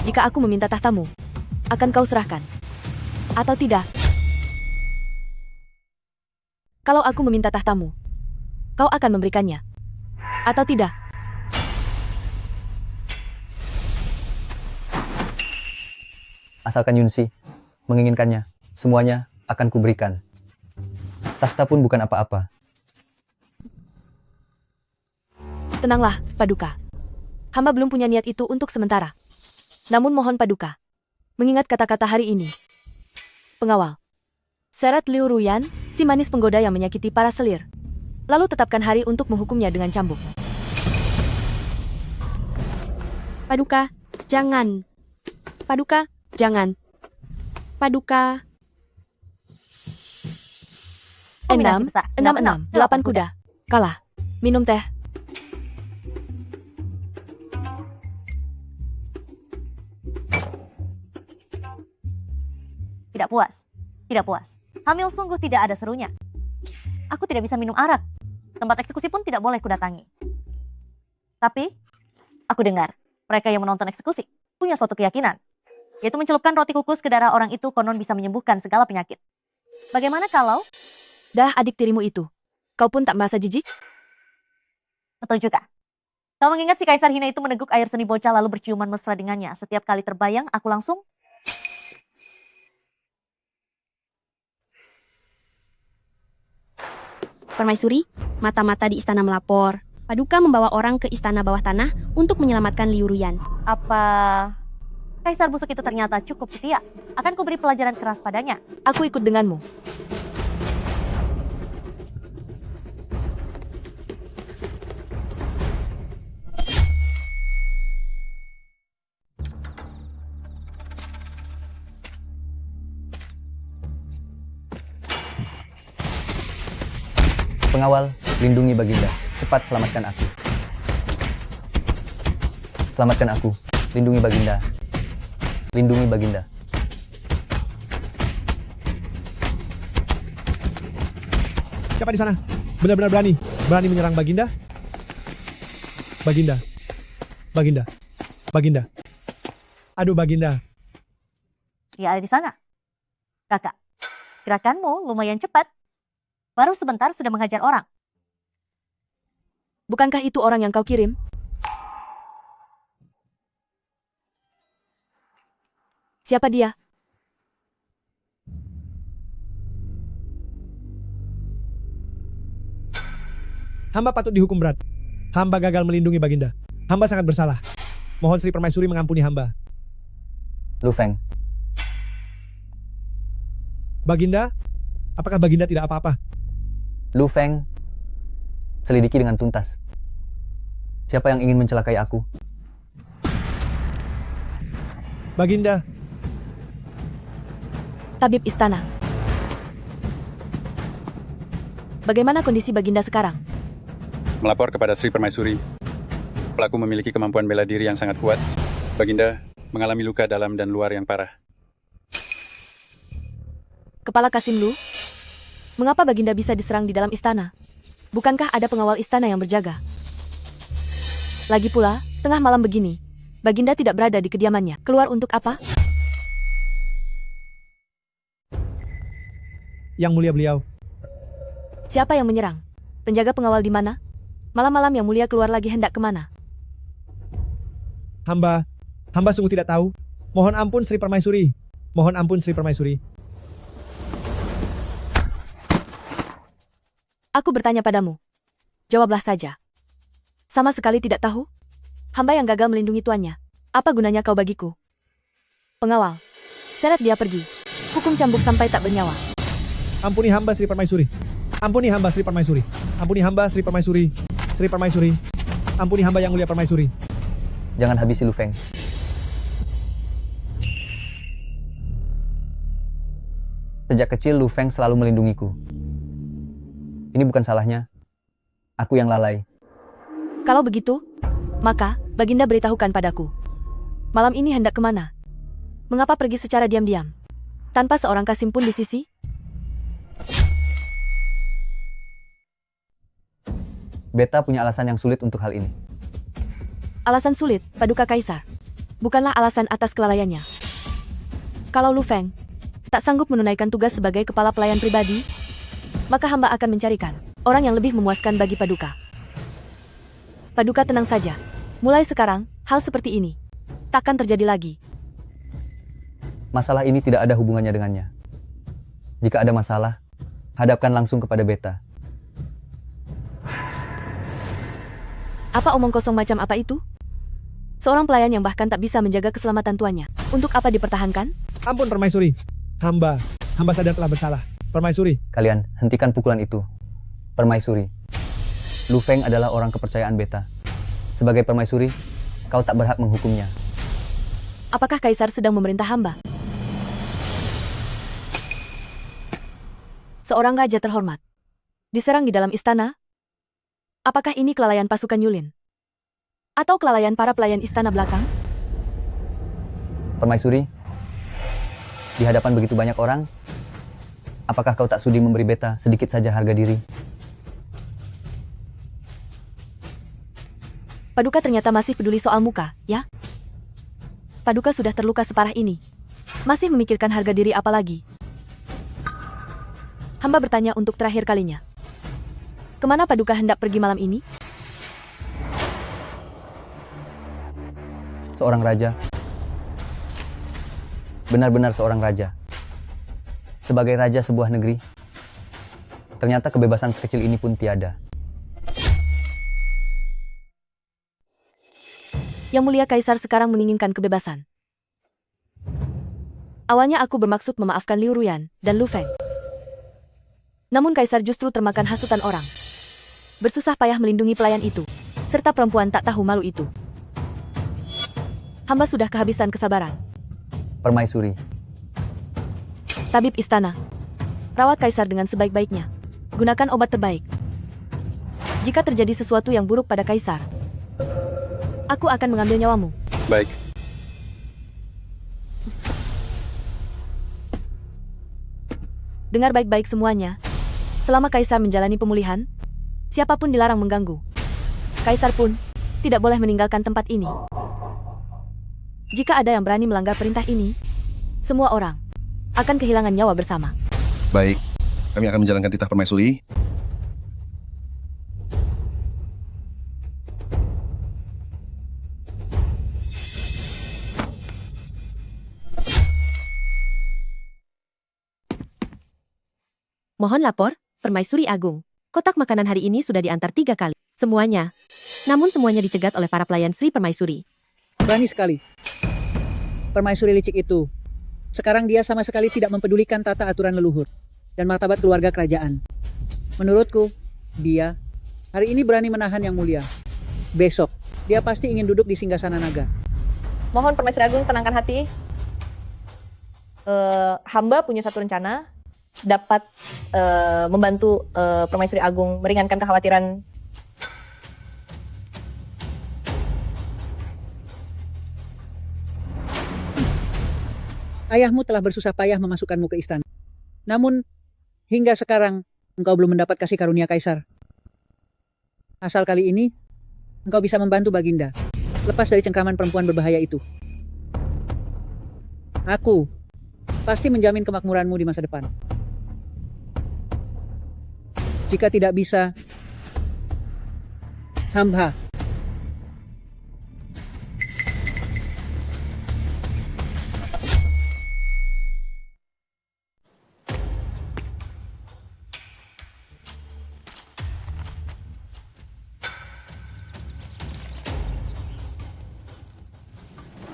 Jika aku meminta tahtamu, akan kau serahkan? Atau tidak? Kalau aku meminta tahtamu, kau akan memberikannya. Atau tidak? Asalkan Yunsi menginginkannya, semuanya akan kuberikan. Tahta pun bukan apa-apa. Tenanglah, Paduka. Hamba belum punya niat itu untuk sementara. Namun mohon Paduka, mengingat kata-kata hari ini. Pengawal. Seret Liu Ruyan, si manis penggoda yang menyakiti para selir. Lalu tetapkan hari untuk menghukumnya dengan cambuk. Paduka, jangan. Paduka, jangan. Paduka. Kombinasi besar. 6, 8 kuda. Kalah. Minum teh. Tidak puas. Tidak puas. Hamil sungguh tidak ada serunya. Aku tidak bisa minum arak. Tempat eksekusi pun tidak boleh kudatangi. Tapi, aku dengar mereka yang menonton eksekusi punya suatu keyakinan, yaitu mencelupkan roti kukus ke darah orang itu konon bisa menyembuhkan segala penyakit. Bagaimana kalau... Dah adik tirimu itu. Kau pun tak merasa jijik? Betul juga. Kalau mengingat si Kaisar Hina itu meneguk air seni bocah lalu berciuman mesra dengannya, setiap kali terbayang aku langsung... Permaisuri, mata-mata di istana melapor. Paduka membawa orang ke istana bawah tanah untuk menyelamatkan Liu Ruyan. Apa Kaisar busuk itu ternyata cukup setia? Akan kuberi pelajaran keras padanya. Aku ikut denganmu. Pengawal, lindungi Baginda. Cepat selamatkan aku. Selamatkan aku. Lindungi Baginda. Lindungi Baginda. Siapa di sana? Benar-benar berani. Berani menyerang Baginda? Baginda. Baginda. Baginda. Aduh, Baginda. Dia ada di sana. Kakak, gerakanmu lumayan cepat. Baru sebentar sudah menghajar orang. Bukankah itu orang yang kau kirim? Siapa dia? Hamba patut dihukum berat. Hamba gagal melindungi Baginda. Hamba sangat bersalah. Mohon Sri Permaisuri mengampuni hamba. Lu Feng. Baginda? Apakah Baginda tidak apa-apa? Lu Feng, selidiki dengan tuntas. Siapa yang ingin mencelakai aku? Baginda. Tabib istana. Bagaimana kondisi Baginda sekarang? Melapor kepada Sri Permaisuri. Pelaku memiliki kemampuan bela diri yang sangat kuat. Baginda mengalami luka dalam dan luar yang parah. Kepala Kasim Lu, mengapa Baginda bisa diserang di dalam istana? Bukankah ada pengawal istana yang berjaga? Lagi pula, tengah malam begini, Baginda tidak berada di kediamannya. Keluar untuk apa? Yang mulia beliau. Siapa yang menyerang? Penjaga pengawal di mana? Malam-malam yang mulia keluar lagi hendak kemana? Hamba sungguh tidak tahu. Mohon ampun Sri Permaisuri. Mohon ampun Sri Permaisuri. Aku bertanya padamu. Jawablah saja. Sama sekali tidak tahu? Hamba yang gagal melindungi tuannya. Apa gunanya kau bagiku? Pengawal, seret dia pergi. Hukum cambuk sampai tak bernyawa. Ampuni hamba Sri Permaisuri. Ampuni hamba Sri Permaisuri. Ampuni hamba Sri Permaisuri. Sri Permaisuri. Ampuni hamba yang mulia Permaisuri. Jangan habisi Lu Feng. Sejak kecil Lu Feng selalu melindungiku. Ini bukan salahnya. Aku yang lalai. Kalau begitu, maka Baginda beritahukan padaku. Malam ini hendak kemana? Mengapa pergi secara diam-diam? Tanpa seorang Kasim pun di sisi? Beta punya alasan yang sulit untuk hal ini. Alasan sulit, Paduka Kaisar. Bukanlah alasan atas kelalaiannya. Kalau Lu Feng tak sanggup menunaikan tugas sebagai kepala pelayan pribadi, maka hamba akan mencarikan orang yang lebih memuaskan bagi Paduka. Paduka tenang saja. Mulai sekarang, hal seperti ini takkan terjadi lagi. Masalah ini tidak ada hubungannya dengannya. Jika ada masalah, hadapkan langsung kepada Beta. Apa omong kosong macam apa itu? Seorang pelayan yang bahkan tak bisa menjaga keselamatan tuannya. Untuk apa dipertahankan? Ampun Permaisuri. Hamba sadar telah bersalah. Permaisuri. Kalian hentikan pukulan itu. Permaisuri. Lu Feng adalah orang kepercayaan Beta. Sebagai permaisuri, kau tak berhak menghukumnya. Apakah Kaisar sedang memerintah hamba? Seorang raja terhormat diserang di dalam istana? Apakah ini kelalaian pasukan Yulin? Atau kelalaian para pelayan istana belakang? Permaisuri, di hadapan begitu banyak orang, apakah kau tak sudi memberi Beta sedikit saja harga diri? Paduka ternyata masih peduli soal muka, ya? Paduka sudah terluka separah ini. Masih memikirkan harga diri apa lagi? Hamba bertanya untuk terakhir kalinya. Kemana Paduka hendak pergi malam ini? Seorang raja. Benar-benar seorang raja. Sebagai raja sebuah negeri, ternyata kebebasan sekecil ini pun tiada. Yang Mulia Kaisar sekarang menginginkan kebebasan. Awalnya aku bermaksud memaafkan Liu Ruyan dan Lu Feng. Namun Kaisar justru termakan hasutan orang. Bersusah payah melindungi pelayan itu, serta perempuan tak tahu malu itu. Hamba sudah kehabisan kesabaran. Permaisuri. Tabib istana, rawat Kaisar dengan sebaik-baiknya. Gunakan obat terbaik. Jika terjadi sesuatu yang buruk pada Kaisar, aku akan mengambil nyawamu. Baik. Dengar baik-baik semuanya. Selama Kaisar menjalani pemulihan, siapapun dilarang mengganggu. Kaisar pun tidak boleh meninggalkan tempat ini. Jika ada yang berani melanggar perintah ini, semua orang akan kehilangan nyawa bersama. Baik, kami akan menjalankan titah Permaisuri. Mohon lapor, Permaisuri Agung. Kotak makanan hari ini sudah diantar 3 kali. Semuanya. Namun semuanya dicegat oleh para pelayan Sri Permaisuri. Berani sekali. Permaisuri licik itu. Sekarang dia sama sekali tidak mempedulikan tata aturan leluhur dan martabat keluarga kerajaan. Menurutku, dia hari ini berani menahan Yang Mulia. Besok, dia pasti ingin duduk di singgasana naga. Mohon Permaisuri Agung tenangkan hati. Hamba punya satu rencana dapat membantu Permaisuri Agung meringankan kekhawatiran. Ayahmu telah bersusah payah memasukkanmu ke istana. Namun, hingga sekarang, engkau belum mendapat kasih karunia Kaisar. Asal kali ini, engkau bisa membantu Baginda, lepas dari cengkraman perempuan berbahaya itu. Aku pasti menjamin kemakmuranmu di masa depan. Jika tidak bisa, hamba.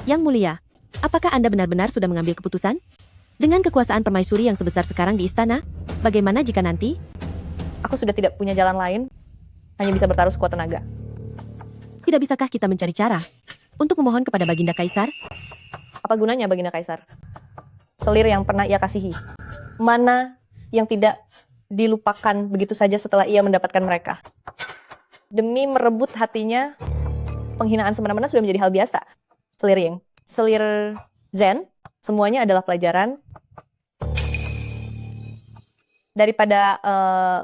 Yang Mulia, apakah Anda benar-benar sudah mengambil keputusan? Dengan kekuasaan Permaisuri yang sebesar sekarang di istana, bagaimana jika nanti? Aku sudah tidak punya jalan lain, hanya bisa bertaruh sekuat tenaga. Tidak bisakah kita mencari cara untuk memohon kepada Baginda Kaisar? Apa gunanya Baginda Kaisar? Selir yang pernah ia kasihi, mana yang tidak dilupakan begitu saja setelah ia mendapatkan mereka? Demi merebut hatinya, penghinaan semena-mena sudah menjadi hal biasa. Selir Ying, selir Zen, semuanya adalah pelajaran. Daripada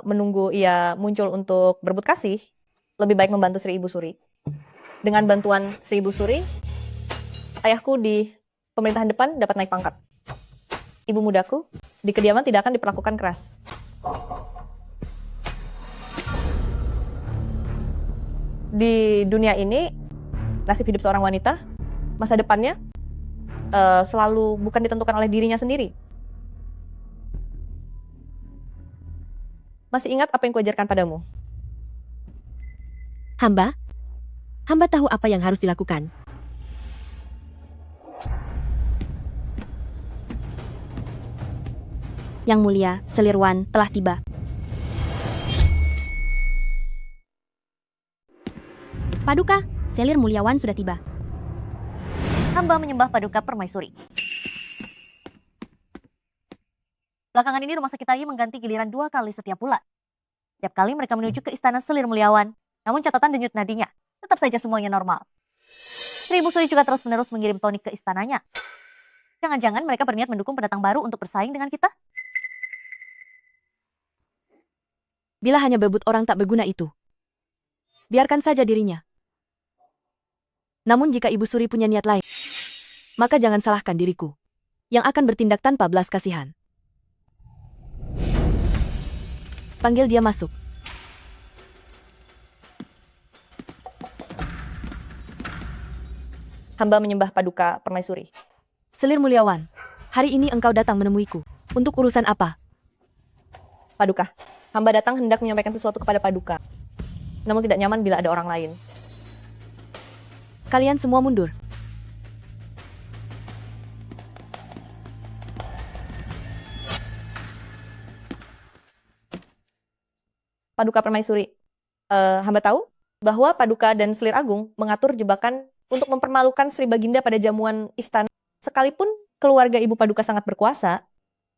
menunggu ia muncul untuk berebut kasih, lebih baik membantu Sri Ibu Suri. Dengan bantuan Sri Ibu Suri, ayahku di pemerintahan depan dapat naik pangkat. Ibu mudaku, di kediaman tidak akan diperlakukan keras. Di dunia ini, nasib hidup seorang wanita, masa depannya selalu bukan ditentukan oleh dirinya sendiri. Masih ingat apa yang kuajarkan padamu? Hamba tahu apa yang harus dilakukan. Yang Mulia, Selirwan, telah tiba. Paduka, Selir Mulyawan sudah tiba. Hamba menyembah Paduka Permaisuri. Belakangan ini rumah sakit Ayi mengganti giliran 2 kali setiap bulan. Setiap kali mereka menuju ke istana Selir Mulyawan. Namun catatan denyut nadinya, tetap saja semuanya normal. Sri Ibu Suri juga terus-menerus mengirim tonik ke istananya. Jangan-jangan mereka berniat mendukung pendatang baru untuk bersaing dengan kita? Bila hanya berebut orang tak berguna itu, biarkan saja dirinya. Namun jika Ibu Suri punya niat lain, maka jangan salahkan diriku, yang akan bertindak tanpa belas kasihan. Panggil dia masuk. Hamba menyembah Paduka Permaisuri. Selir Mulyawan, hari ini engkau datang menemuiku. Untuk urusan apa? Paduka, hamba datang hendak menyampaikan sesuatu kepada Paduka. Namun tidak nyaman bila ada orang lain. Kalian semua mundur. Paduka Permaisuri, hamba tahu bahwa Paduka dan Selir Agung mengatur jebakan untuk mempermalukan Sri Baginda pada jamuan istana. Sekalipun keluarga Ibu Paduka sangat berkuasa,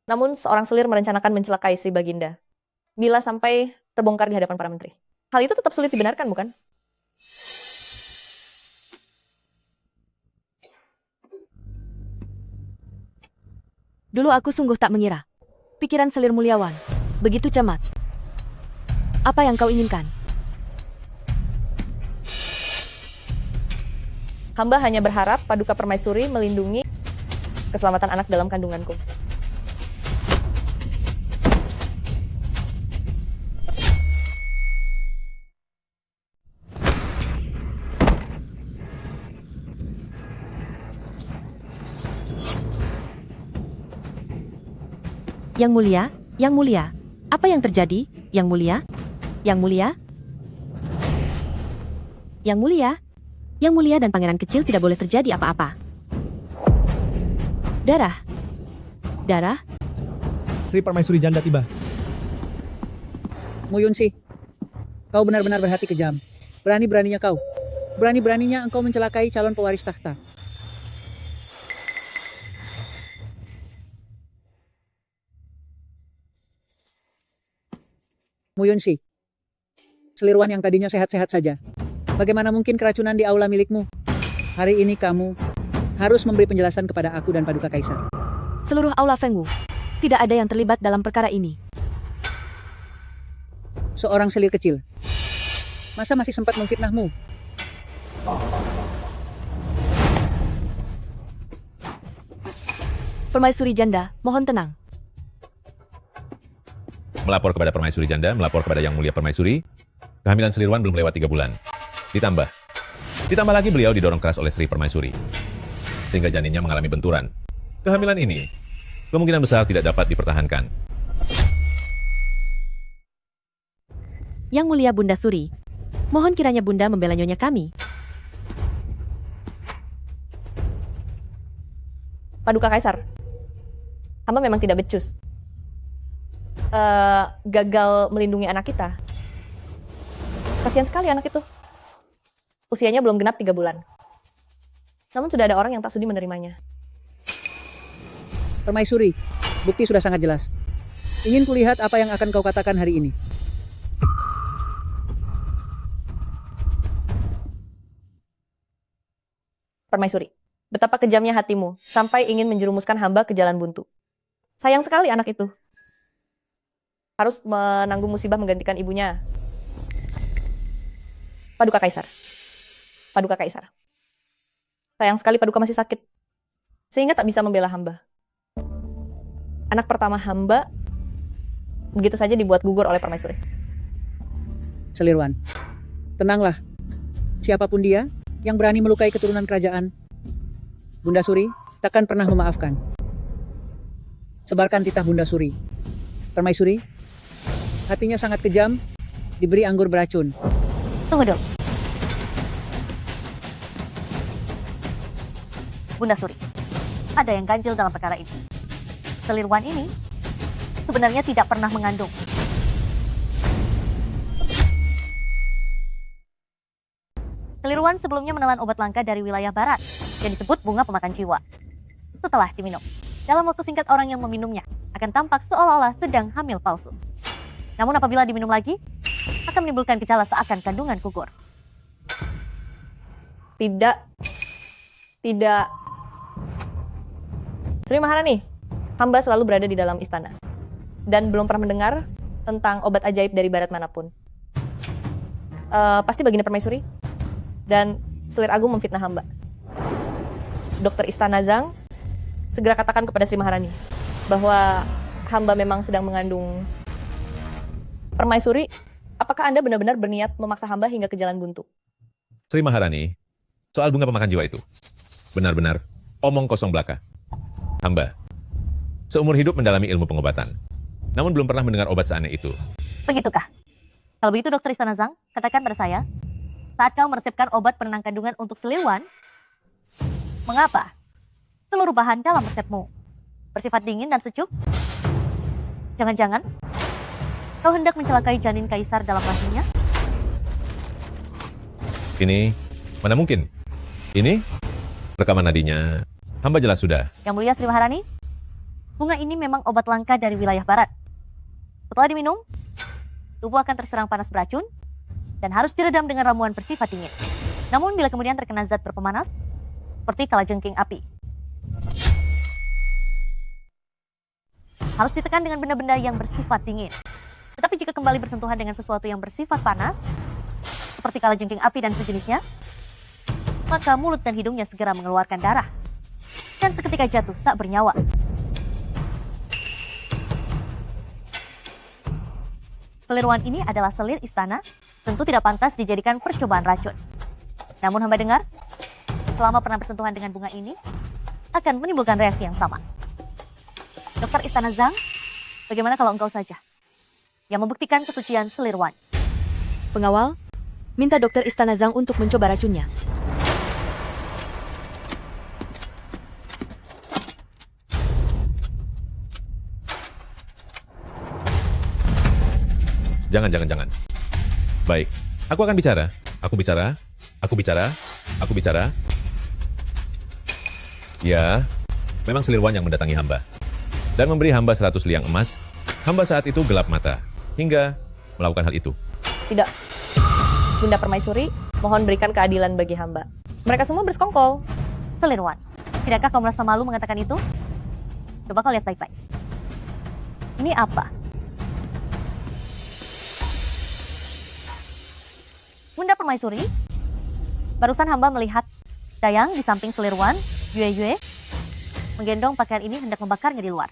namun seorang selir merencanakan mencelakai Sri Baginda. Bila sampai terbongkar di hadapan para menteri. Hal itu tetap sulit dibenarkan, bukan? Dulu aku sungguh tak mengira. Pikiran Selir Mulyawan begitu camat. Apa yang kau inginkan? Hamba hanya berharap Paduka Permaisuri melindungi keselamatan anak dalam kandunganku. Yang Mulia, apa yang terjadi, Yang Mulia? Yang Mulia? Yang Mulia? Yang Mulia dan pangeran kecil tidak boleh terjadi apa-apa. Darah. Sri Permaisuri Janda tiba. Muyunsi, kau benar-benar berhati kejam. Berani-beraninya kau. Berani-beraninya engkau mencelakai calon pewaris takhta. Muyunsi, Selirwan yang tadinya sehat-sehat saja. Bagaimana mungkin keracunan di aula milikmu? Hari ini kamu harus memberi penjelasan kepada aku dan Paduka Kaisar. Seluruh aula Fengwu, tidak ada yang terlibat dalam perkara ini. Seorang selir kecil. Masa masih sempat memfitnahmu? Permaisuri Janda, mohon tenang. Melapor kepada Permaisuri Janda, melapor kepada Yang Mulia Permaisuri, kehamilan Selirwan belum lewat 3 bulan. Ditambah lagi beliau didorong keras oleh Sri Permaisuri, sehingga janinnya mengalami benturan. Kehamilan ini kemungkinan besar tidak dapat dipertahankan. Yang Mulia Bunda Suri, mohon kiranya Bunda membela nyonya kami. Paduka Kaisar, hamba memang tidak becus. Gagal melindungi anak kita. Kasihan sekali anak itu. Usianya belum genap 3 bulan. Namun sudah ada orang yang tak sudi menerimanya. Permaisuri, bukti sudah sangat jelas. Ingin kulihat apa yang akan kau katakan hari ini. Permaisuri, betapa kejamnya hatimu sampai ingin menjerumuskan hamba ke jalan buntu. Sayang sekali anak itu. Harus menanggung musibah menggantikan ibunya. Paduka Kaisar. Paduka Kaisar. Sayang sekali Paduka masih sakit. Sehingga tak bisa membela hamba. anak pertama hamba begitu saja dibuat gugur oleh Permaisuri. Selirwan, tenanglah. Siapapun dia yang berani melukai keturunan kerajaan, Bunda Suri takkan pernah memaafkan. Sebarkan titah Bunda Suri. Permaisuri, hatinya sangat kejam, diberi anggur beracun. Tunggu dulu. Bunda Suri, ada yang ganjil dalam perkara ini. Selirwan ini sebenarnya tidak pernah mengandung. Selirwan sebelumnya menelan obat langka dari wilayah barat yang disebut bunga pemakan jiwa. Setelah diminum, dalam waktu singkat orang yang meminumnya akan tampak seolah-olah sedang hamil palsu. Namun apabila diminum lagi, akan menimbulkan gejala seakan kandungan gugur. Tidak. Sri Maharani, hamba selalu berada di dalam istana dan belum pernah mendengar tentang obat ajaib dari barat manapun. Pasti Baginda Permaisuri dan Selir Agung memfitnah hamba. Dokter Istana Zhang, segera katakan kepada Sri Maharani bahwa hamba memang sedang mengandung. Permaisuri, apakah Anda benar-benar berniat memaksa hamba hingga ke jalan buntu? Sri Maharani, soal bunga pemakan jiwa itu, benar-benar omong kosong belaka. Hamba, seumur hidup mendalami ilmu pengobatan, namun belum pernah mendengar obat seaneh itu. Begitukah? Kalau begitu Dokter Istana Zhang, katakan pada saya, saat kau meresepkan obat penenang kandungan untuk Selirwan, mengapa seluruh bahan dalam resepmu bersifat dingin dan sejuk? Jangan-jangan kau hendak mencelakai janin kaisar dalam rahimnya? Ini, mana mungkin? Ini, rekaman nadinya, hamba jelas sudah. Yang mulia Sri Maharani, bunga ini memang obat langka dari wilayah barat. Setelah diminum, tubuh akan terserang panas beracun dan harus diredam dengan ramuan bersifat dingin. Namun bila kemudian terkena zat berpemanas, seperti kalajengking api, harus ditekan dengan benda-benda yang bersifat dingin. Tetapi jika kembali bersentuhan dengan sesuatu yang bersifat panas, seperti kalajengking api dan sejenisnya, maka mulut dan hidungnya segera mengeluarkan darah dan seketika jatuh tak bernyawa. Selirwan ini adalah selir istana, tentu tidak pantas dijadikan percobaan racun. Namun hamba dengar, selama pernah bersentuhan dengan bunga ini, akan menimbulkan reaksi yang sama. Dokter Istana Zhang, bagaimana kalau engkau saja yang membuktikan kesucian Selirwan? Pengawal, minta Dokter Istana Zhang untuk mencoba racunnya. Jangan. Baik, aku akan bicara. Aku bicara. Ya, memang Selirwan yang mendatangi hamba dan memberi hamba 100 liang emas. Hamba saat itu gelap mata hingga melakukan hal itu. Tidak. Bunda Permaisuri, mohon berikan keadilan bagi hamba. Mereka semua bersekongkol. Selirwan, tidakkah kau merasa malu mengatakan itu? Coba kau lihat baik-baik. Ini apa? Bunda Permaisuri, barusan hamba melihat Dayang di samping Selirwan, Yue, menggendong pakaian ini hendak membakarnya di luar.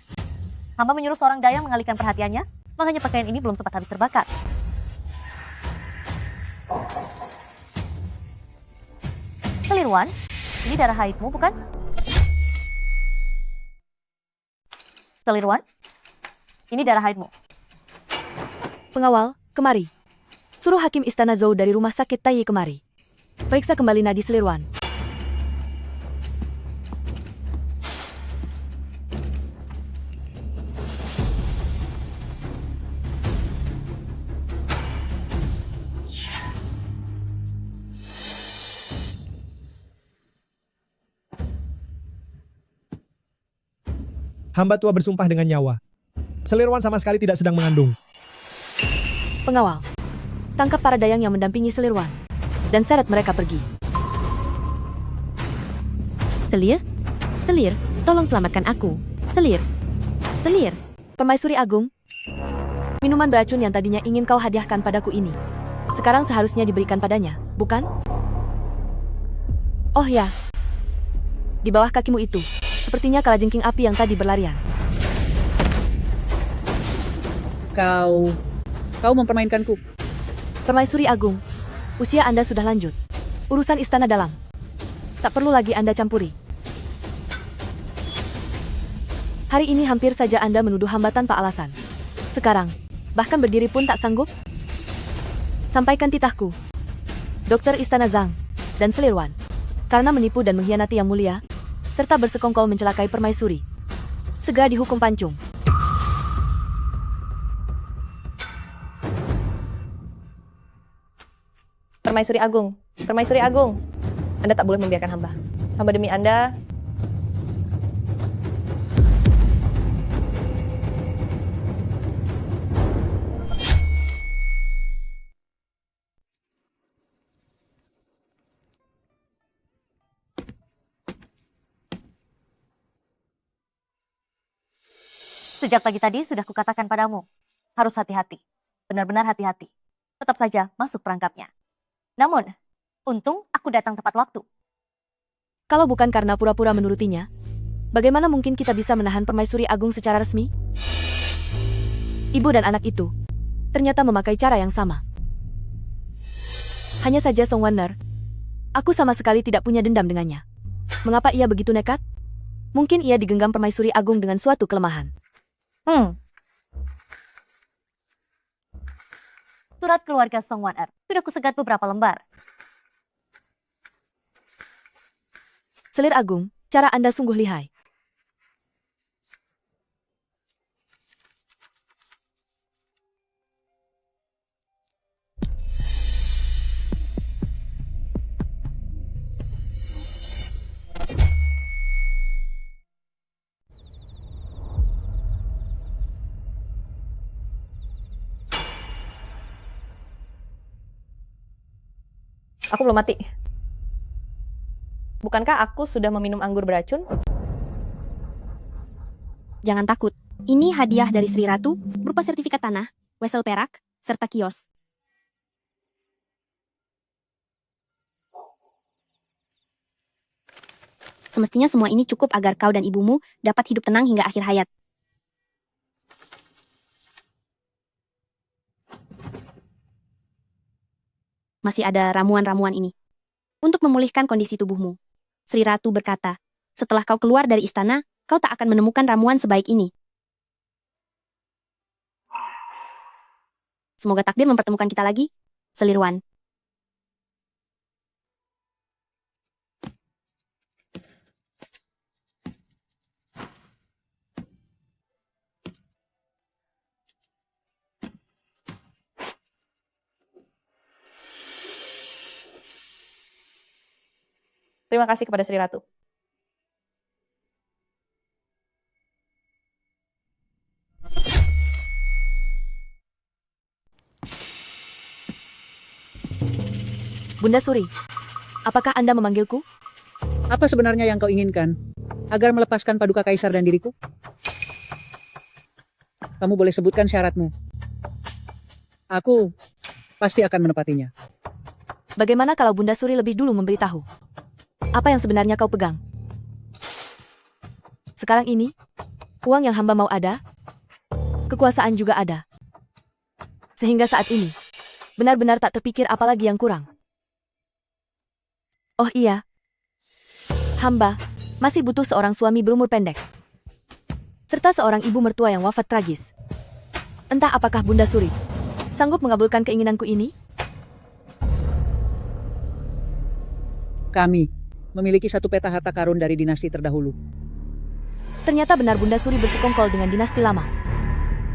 Hamba menyuruh seorang Dayang mengalihkan perhatiannya, makanya pakaian ini belum sempat habis terbakar. Selirwan, ini darah haidmu bukan? Selirwan, ini darah haidmu. Pengawal, kemari. Suruh Hakim Istana Zhou dari rumah sakit Taiyi kemari. Periksa kembali nadi Selirwan. Hamba tua bersumpah dengan nyawa. Selirwan sama sekali tidak sedang mengandung. Pengawal, tangkap para dayang yang mendampingi Selirwan dan seret mereka pergi. Selir, tolong selamatkan aku. Selir. Permaisuri Agung, minuman beracun yang tadinya ingin kau hadiahkan padaku ini, sekarang seharusnya diberikan padanya, bukan? Oh ya, di bawah kakimu itu, sepertinya kalajengking api yang tadi berlarian. Kau mempermainkanku. Permaisuri Agung, usia Anda sudah lanjut. Urusan istana dalam. Tak perlu lagi Anda campuri. Hari ini hampir saja Anda menuduh hamba tanpa alasan. Sekarang, bahkan berdiri pun tak sanggup. Sampaikan titahku. Dokter Istana Zhang dan Selirwan. Karena menipu dan mengkhianati Yang Mulia, serta bersekongkol mencelakai permaisuri. Segera dihukum pancung. Permaisuri Agung, Permaisuri Agung. Anda tak boleh membiarkan hamba. Hamba demi Anda. Sejak pagi tadi sudah kukatakan padamu, harus hati-hati. Benar-benar hati-hati. Tetap saja masuk perangkapnya. Namun, untung aku datang tepat waktu. Kalau bukan karena pura-pura menurutinya, bagaimana mungkin kita bisa menahan Permaisuri Agung secara resmi? Ibu dan anak itu ternyata memakai cara yang sama. Hanya saja Song Wanner, aku sama sekali tidak punya dendam dengannya. Mengapa ia begitu nekat? Mungkin ia digenggam Permaisuri Agung dengan suatu kelemahan. Surat keluarga Song Wan'er sudah kusegat beberapa lembar. Selir Agung, cara Anda sungguh lihai. Aku belum mati. Bukankah aku sudah meminum anggur beracun? Jangan takut. Ini hadiah dari Sri Ratu berupa sertifikat tanah, wesel perak, serta kios. Semestinya semua ini cukup agar kau dan ibumu dapat hidup tenang hingga akhir hayat. Masih ada ramuan-ramuan ini. Untuk memulihkan kondisi tubuhmu. Sri Ratu berkata, setelah kau keluar dari istana, kau tak akan menemukan ramuan sebaik ini. Semoga takdir mempertemukan kita lagi, Selirwan. Terima kasih kepada Sri Ratu. Bunda Suri, apakah Anda memanggilku? Apa sebenarnya yang kau inginkan? Agar melepaskan Paduka Kaisar dan diriku? Kamu boleh sebutkan syaratmu. Aku pasti akan menepatinya. Bagaimana kalau Bunda Suri lebih dulu memberitahu? Apa yang sebenarnya kau pegang? Sekarang ini, uang yang hamba mau ada, kekuasaan juga ada. Sehingga saat ini, benar-benar tak terpikir apalagi yang kurang. Oh iya, hamba masih butuh seorang suami berumur pendek. Serta seorang ibu mertua yang wafat tragis. Entah apakah Bunda Suri sanggup mengabulkan keinginanku ini? Kami memiliki satu peta harta karun dari dinasti terdahulu. Ternyata benar Bunda Suri bersekongkol dengan dinasti lama.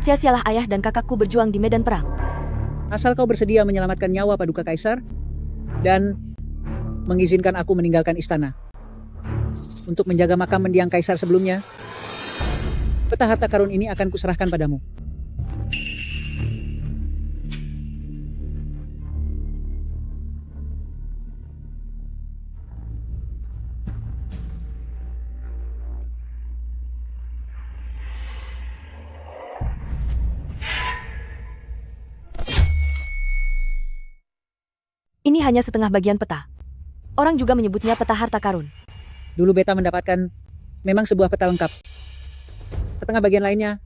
Sia-sialah ayah dan kakakku berjuang di medan perang. Asal kau bersedia menyelamatkan nyawa Paduka Kaisar dan mengizinkan aku meninggalkan istana untuk menjaga makam mendiang Kaisar sebelumnya, peta harta karun ini akan kuserahkan padamu. Ini hanya setengah bagian peta. Orang juga menyebutnya peta harta karun. Dulu beta mendapatkan memang sebuah peta lengkap. Setengah bagian lainnya,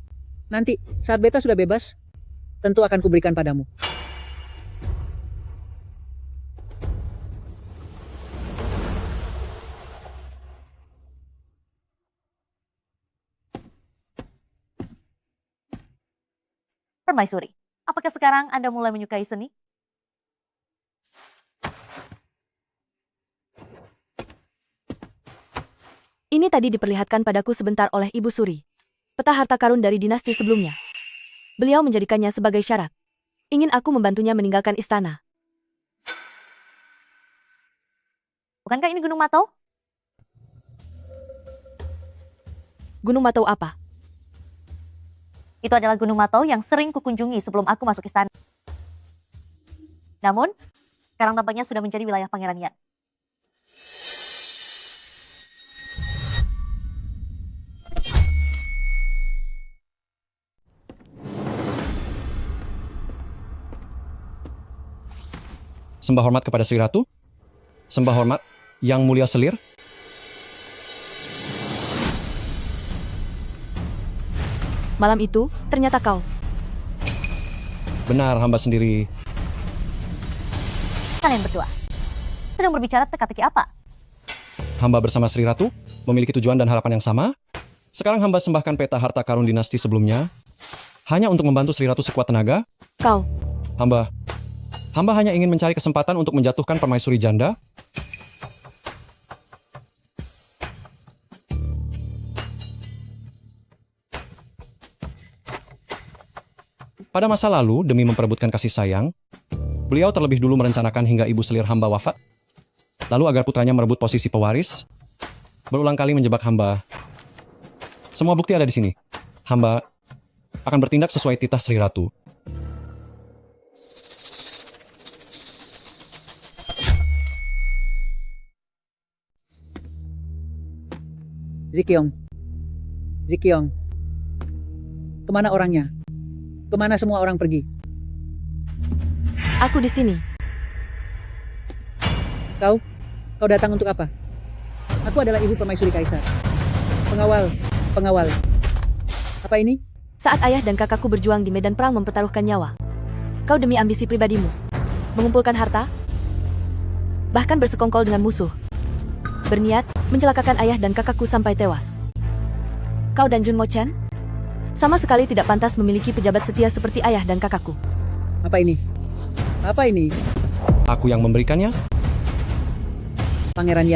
nanti saat beta sudah bebas, tentu akan kuberikan padamu. Permaisuri, apakah sekarang Anda mulai menyukai seni? Ini tadi diperlihatkan padaku sebentar oleh Ibu Suri. Peta harta karun dari dinasti sebelumnya. Beliau menjadikannya sebagai syarat. Ingin aku membantunya meninggalkan istana. Bukankah ini Gunung Matau? Gunung Matau apa? Itu adalah Gunung Matau yang sering kukunjungi sebelum aku masuk istana. Namun, sekarang tampaknya sudah menjadi wilayah Pangeran Yan. Sembah hormat kepada Sri Ratu. Sembah hormat Yang Mulia Selir. Malam itu, ternyata kau. Benar, hamba sendiri. Kalian berdua sedang berbicara teka-teki apa? Hamba bersama Sri Ratu memiliki tujuan dan harapan yang sama. Sekarang hamba sembahkan peta harta karun dinasti sebelumnya hanya untuk membantu Sri Ratu sekuat tenaga. Kau. Hamba hanya ingin mencari kesempatan untuk menjatuhkan permaisuri janda. Pada masa lalu, demi memperebutkan kasih sayang, beliau terlebih dulu merencanakan hingga ibu selir hamba wafat. Lalu agar putranya merebut posisi pewaris, berulang kali menjebak hamba. Semua bukti ada di sini. Hamba akan bertindak sesuai titah Sri Ratu. Zikyong. Kemana orangnya? Kemana semua orang pergi? Aku di sini. Kau datang untuk apa? Aku adalah ibu permaisuri kaisar. Pengawal. Apa ini? Saat ayah dan kakakku berjuang di medan perang mempertaruhkan nyawa, kau demi ambisi pribadimu, mengumpulkan harta, bahkan bersekongkol dengan musuh, berniat mencelakakan ayah dan kakakku sampai tewas. Kau dan Jun Mo Chen sama sekali tidak pantas memiliki pejabat setia seperti ayah dan kakakku. Apa ini? Aku yang memberikannya? Pangeran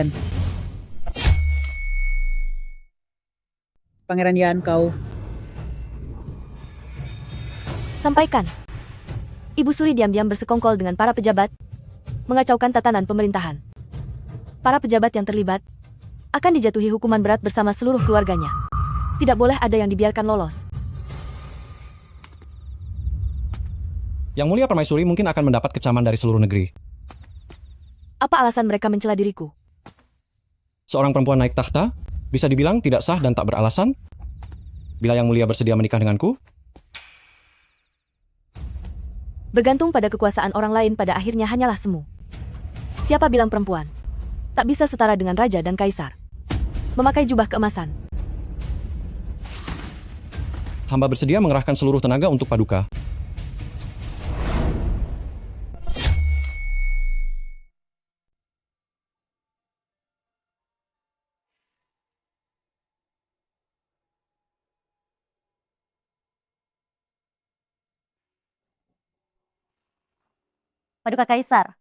Yan, kau. Sampaikan. Ibu Suri diam-diam bersekongkol dengan para pejabat, mengacaukan tatanan pemerintahan. Para pejabat yang terlibat akan dijatuhi hukuman berat bersama seluruh keluarganya. Tidak boleh ada yang dibiarkan lolos. Yang Mulia Permaisuri mungkin akan mendapat kecaman dari seluruh negeri. Apa alasan mereka mencela diriku? Seorang perempuan naik tahta bisa dibilang tidak sah dan tak beralasan. Bila Yang Mulia bersedia menikah denganku, bergantung pada kekuasaan orang lain pada akhirnya hanyalah semu. Siapa bilang perempuan tak bisa setara dengan raja dan kaisar? Memakai jubah keemasan. hamba bersedia mengerahkan seluruh tenaga untuk Paduka. Paduka Kaisar,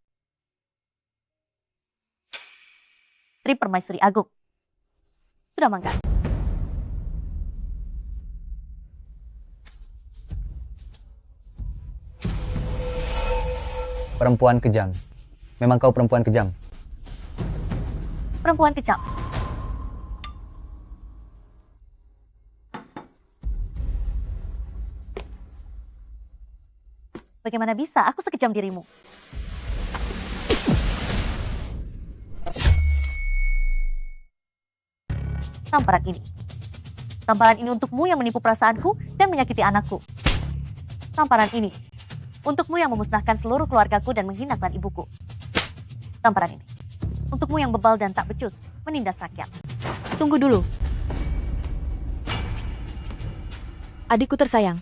Sri Permaisuri Agung, sudah mangkat. Perempuan kejam. Memang kau perempuan kejam. Perempuan kejam. Bagaimana bisa aku sekejam dirimu? Tamparan ini. Tamparan ini untukmu yang menipu perasaanku dan menyakiti anakku. Tamparan ini untukmu yang memusnahkan seluruh keluargaku dan menghinakan ibuku. Tamparan ini untukmu yang bebal dan tak becus menindas rakyat. Tunggu dulu. Adikku tersayang.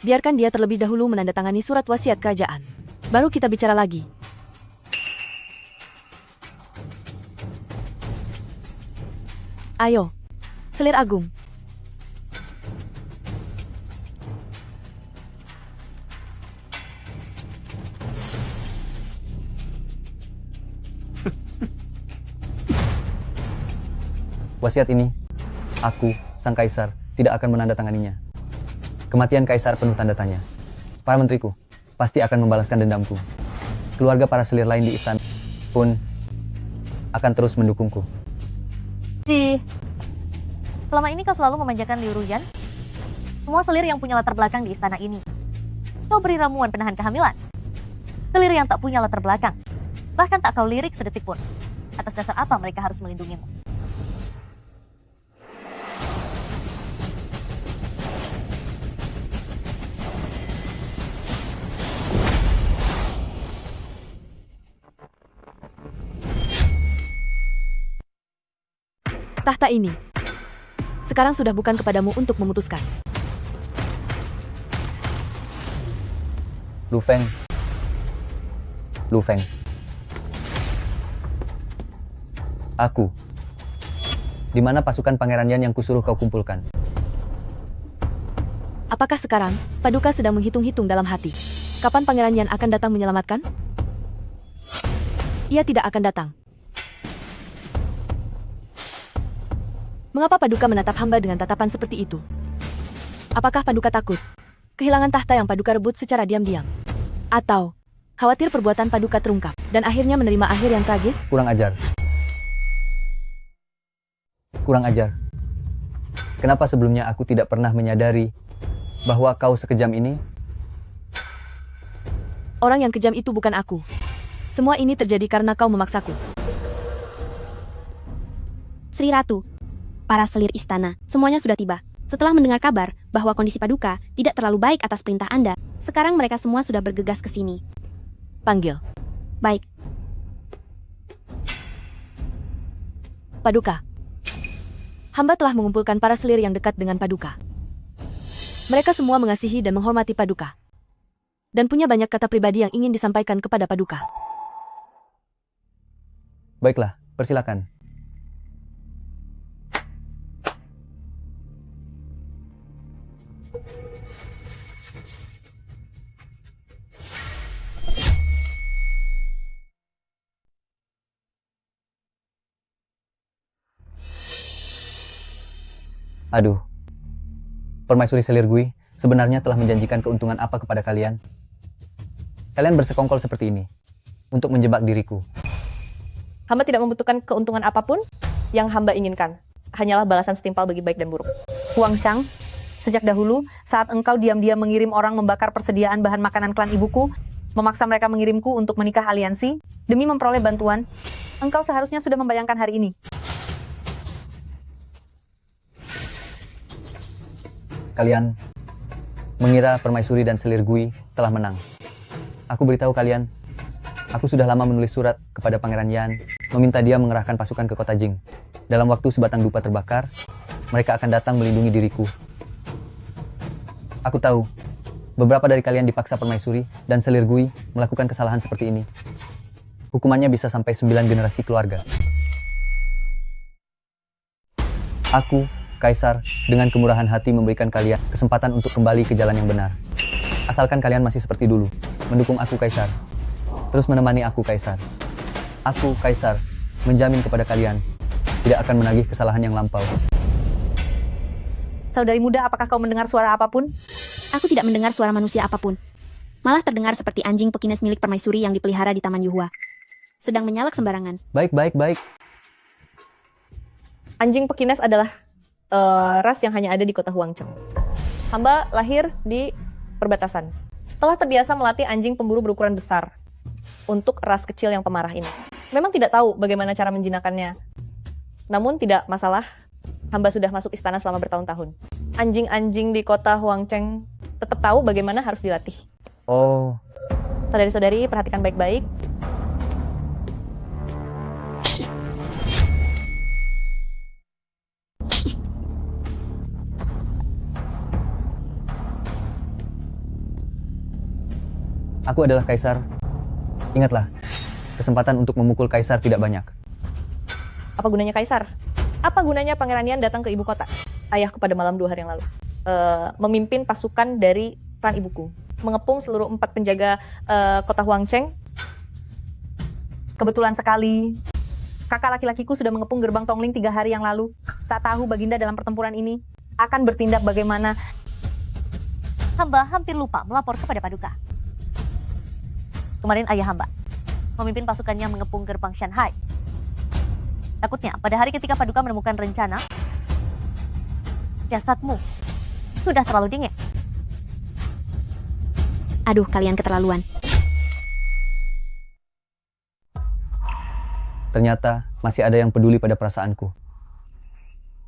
Biarkan dia terlebih dahulu menandatangani surat wasiat kerajaan. Baru kita bicara lagi. Ayo, Selir Agung. Wasiat ini, aku, sang kaisar, tidak akan menandatanganinya. Kematian kaisar penuh tanda tanya. Para menteriku pasti akan membalaskan dendamku. Keluarga para selir lain di istana pun akan terus mendukungku. Selama ini kau selalu memanjakan Liu Ruyan. Semua selir yang punya latar belakang di istana ini, kau beri ramuan penahan kehamilan. Selir yang tak punya latar belakang, bahkan tak kau lirik sedetik pun. Atas dasar apa mereka harus melindungimu? Tahta ini sekarang sudah bukan kepadamu untuk memutuskan. Lu Feng. Aku. Di mana pasukan Pangeran Yan yang kusuruh kau kumpulkan? Apakah sekarang Paduka sedang menghitung-hitung dalam hati kapan Pangeran Yan akan datang menyelamatkan? Ia tidak akan datang. Mengapa Paduka menatap hamba dengan tatapan seperti itu? Apakah Paduka takut kehilangan tahta yang Paduka rebut secara diam-diam? Atau khawatir perbuatan Paduka terungkap dan akhirnya menerima akhir yang tragis? Kurang ajar. Kenapa sebelumnya aku tidak pernah menyadari bahwa kau sekejam ini? Orang yang kejam itu bukan aku. Semua ini terjadi karena kau memaksaku. Sri Ratu, para selir istana, semuanya sudah tiba. Setelah mendengar kabar bahwa kondisi Paduka tidak terlalu baik atas perintah Anda, sekarang mereka semua sudah bergegas ke sini. Panggil. Baik. Paduka. Hamba telah mengumpulkan para selir yang dekat dengan Paduka. Mereka semua mengasihi dan menghormati Paduka. Dan punya banyak kata pribadi yang ingin disampaikan kepada Paduka. Baiklah, persilakan. Aduh, Permaisuri Selir Gui sebenarnya telah menjanjikan keuntungan apa kepada kalian? Kalian bersekongkol seperti ini untuk menjebak diriku. Hamba tidak membutuhkan keuntungan apapun yang hamba inginkan. Hanyalah balasan setimpal bagi baik dan buruk. Huang Shang, sejak dahulu saat engkau diam-diam mengirim orang membakar persediaan bahan makanan klan ibuku, memaksa mereka mengirimku untuk menikah aliansi, demi memperoleh bantuan, engkau seharusnya sudah membayangkan hari ini. Kalian mengira Permaisuri dan Selir Gui telah menang. Aku beritahu kalian, aku sudah lama menulis surat kepada Pangeran Yan, meminta dia mengerahkan pasukan ke kota Jing. Dalam waktu sebatang dupa terbakar, mereka akan datang melindungi diriku. Aku tahu, beberapa dari kalian dipaksa Permaisuri dan Selir Gui melakukan kesalahan seperti ini. Hukumannya bisa sampai 9 generasi keluarga. Aku, Kaisar, dengan kemurahan hati memberikan kalian kesempatan untuk kembali ke jalan yang benar. Asalkan kalian masih seperti dulu, mendukung aku, Kaisar. Terus menemani aku, Kaisar. Aku, Kaisar, menjamin kepada kalian, tidak akan menagih kesalahan yang lampau. Saudari muda, apakah kau mendengar suara apapun? Aku tidak mendengar suara manusia apapun. Malah terdengar seperti anjing pekines milik Permaisuri yang dipelihara di Taman Yuhua. Sedang menyalak sembarangan. Baik. Anjing pekines adalah ras yang hanya ada di kota Huangcheng. Hamba lahir di perbatasan. Telah terbiasa melatih anjing pemburu berukuran besar untuk ras kecil yang pemarah ini. Memang tidak tahu bagaimana cara menjinakkannya. Namun tidak masalah, hamba sudah masuk istana selama bertahun-tahun. Anjing-anjing di kota Huangcheng tetap tahu bagaimana harus dilatih. Oh. Saudari-saudari, perhatikan baik-baik. Aku adalah kaisar. Ingatlah, kesempatan untuk memukul kaisar tidak banyak. Apa gunanya kaisar? Apa gunanya Pangeran Yan datang ke ibu kota? Ayahku pada malam 2 hari yang lalu. Memimpin pasukan dari klan ibuku. Mengepung seluruh 4 penjaga kota Huangcheng. Kebetulan sekali, kakak laki-lakiku sudah mengepung gerbang Tongling 3 hari yang lalu. Tak tahu Baginda dalam pertempuran ini akan bertindak bagaimana. Hamba hampir lupa melapor kepada Paduka. Kemarin ayah hamba memimpin pasukannya mengepung gerbang Shanghai. Takutnya pada hari ketika Paduka menemukan rencana, jasadmu sudah terlalu dingin. Aduh, kalian keterlaluan. Ternyata masih ada yang peduli pada perasaanku.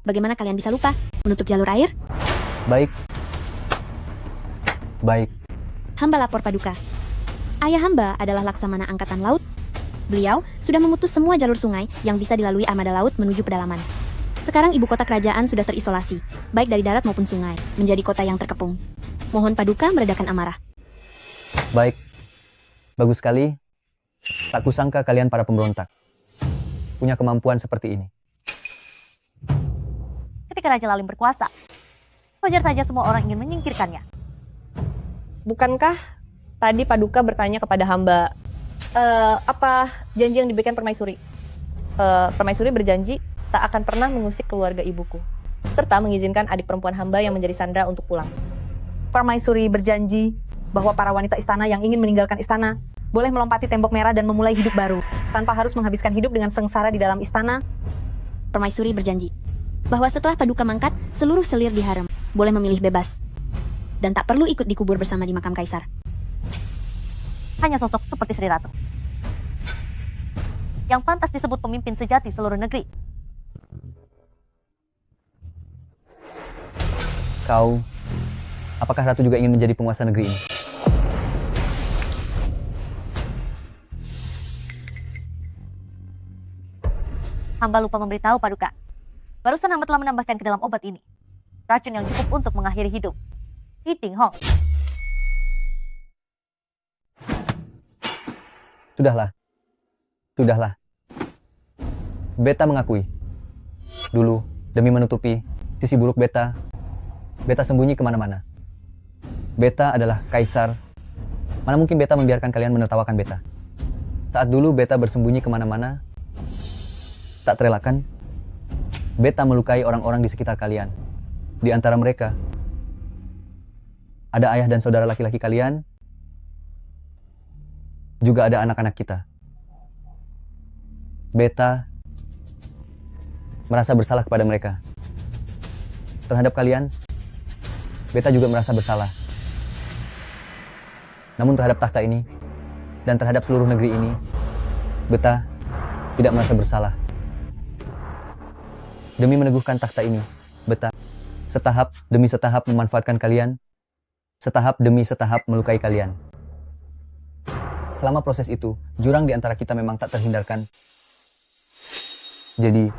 Bagaimana kalian bisa lupa? Menutup jalur air? Baik. Baik. Hamba lapor Paduka. Ayah hamba adalah Laksamana Angkatan Laut. Beliau sudah memutus semua jalur sungai yang bisa dilalui armada laut menuju pedalaman. Sekarang ibu kota kerajaan sudah terisolasi, baik dari darat maupun sungai, menjadi kota yang terkepung. Mohon Paduka meredakan amarah. Baik. Bagus sekali. Tak kusangka kalian para pemberontak punya kemampuan seperti ini. Ketika Raja Lalim berkuasa, wajar saja semua orang ingin menyingkirkannya. Bukankah tadi Paduka bertanya kepada hamba, apa janji yang diberikan Permaisuri? Permaisuri berjanji tak akan pernah mengusik keluarga ibuku, serta mengizinkan adik perempuan hamba yang menjadi sandera untuk pulang. Permaisuri berjanji bahwa para wanita istana yang ingin meninggalkan istana boleh melompati tembok merah dan memulai hidup baru, tanpa harus menghabiskan hidup dengan sengsara di dalam istana. Permaisuri berjanji bahwa setelah Paduka mangkat, seluruh selir di harem boleh memilih bebas dan tak perlu ikut dikubur bersama di makam kaisar. Hanya sosok seperti Sri Ratu yang pantas disebut pemimpin sejati seluruh negeri. Kau, apakah Ratu juga ingin menjadi penguasa negeri ini? Hamba lupa memberitahu Paduka. Barusan hamba telah menambahkan ke dalam obat ini racun yang cukup untuk mengakhiri hidup. Hiting Hong. Sudahlah. Sudahlah. Beta mengakui. Dulu, demi menutupi sisi buruk Beta sembunyi kemana-mana. Beta adalah kaisar. Mana mungkin Beta membiarkan kalian menertawakan Beta. Saat dulu Beta bersembunyi kemana-mana, tak terelakkan, Beta melukai orang-orang di sekitar kalian. Di antara mereka, ada ayah dan saudara laki-laki kalian, juga ada anak-anak kita. Beta merasa bersalah kepada mereka. Terhadap kalian, Beta juga merasa bersalah. Namun terhadap takhta ini, dan terhadap seluruh negeri ini, Beta tidak merasa bersalah. Demi meneguhkan takhta ini, Beta setahap demi setahap memanfaatkan kalian, setahap demi setahap melukai kalian. Selama proses itu, jurang di antara kita memang tak terhindarkan. Jadi,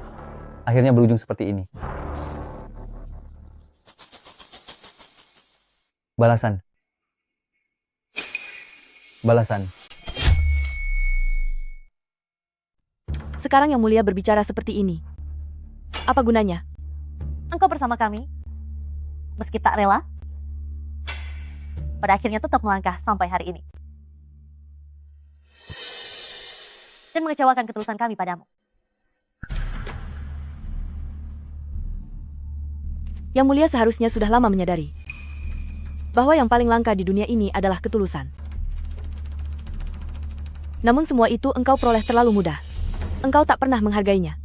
akhirnya berujung seperti ini. Balasan. Balasan. Sekarang Yang Mulia berbicara seperti ini. Apa gunanya? Engkau bersama kami, meski tak rela, pada akhirnya tetap melangkah sampai hari ini. Dan mengecewakan ketulusan kami padamu. Yang Mulia seharusnya sudah lama menyadari bahwa yang paling langka di dunia ini adalah ketulusan. Namun semua itu engkau peroleh terlalu mudah. Engkau tak pernah menghargainya.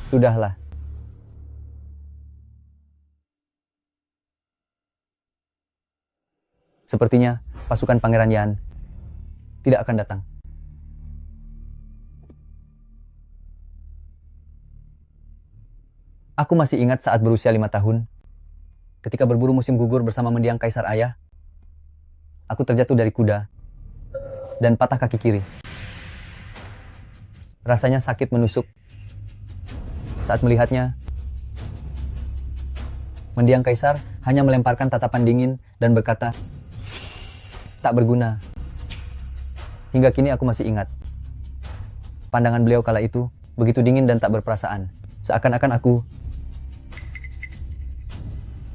Sudahlah. Sepertinya pasukan Pangeran Yan tidak akan datang. Aku masih ingat saat berusia 5 tahun, ketika berburu musim gugur bersama mendiang Kaisar Ayah, aku terjatuh dari kuda dan patah kaki kiri. Rasanya sakit menusuk. Saat melihatnya, mendiang Kaisar hanya melemparkan tatapan dingin dan berkata, "Tak berguna." Hingga kini aku masih ingat. Pandangan beliau kala itu begitu dingin dan tak berperasaan. Seakan-akan aku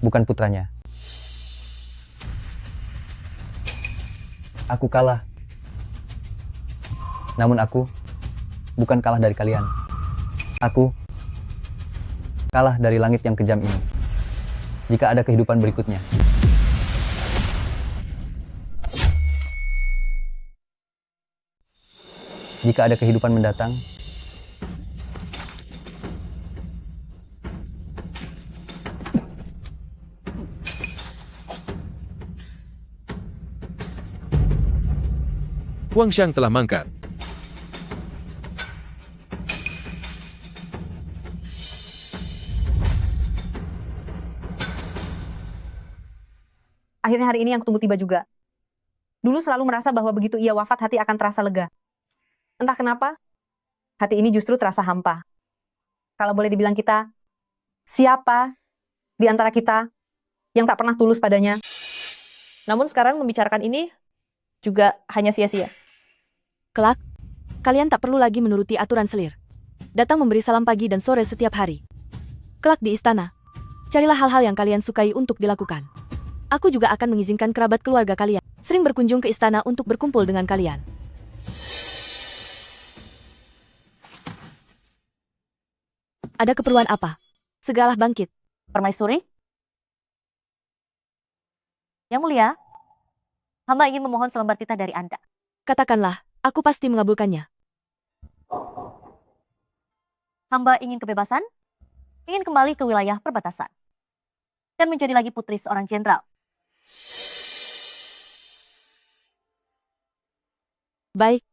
bukan putranya. Aku kalah. Namun aku bukan kalah dari kalian. Aku kalah dari langit yang kejam ini. Jika ada kehidupan berikutnya. Jika ada kehidupan mendatang, Huang Xiang telah mangkat. Akhirnya hari ini yang kutunggu tiba juga. Dulu selalu merasa bahwa begitu ia wafat hati akan terasa lega. Entah kenapa, hati ini justru terasa hampa. Kalau boleh dibilang kita, siapa di antara kita yang tak pernah tulus padanya? Namun sekarang membicarakan ini juga hanya sia-sia. Kelak, kalian tak perlu lagi menuruti aturan selir. Datang memberi salam pagi dan sore setiap hari. Kelak di istana, carilah hal-hal yang kalian sukai untuk dilakukan. Aku juga akan mengizinkan kerabat keluarga kalian sering berkunjung ke istana untuk berkumpul dengan kalian. Ada keperluan apa? Segeralah bangkit. Permaisuri? Yang mulia, hamba ingin memohon selembar titah dari Anda. Katakanlah, aku pasti mengabulkannya. Hamba ingin kebebasan, ingin kembali ke wilayah perbatasan, dan menjadi lagi putri seorang jenderal. Baik.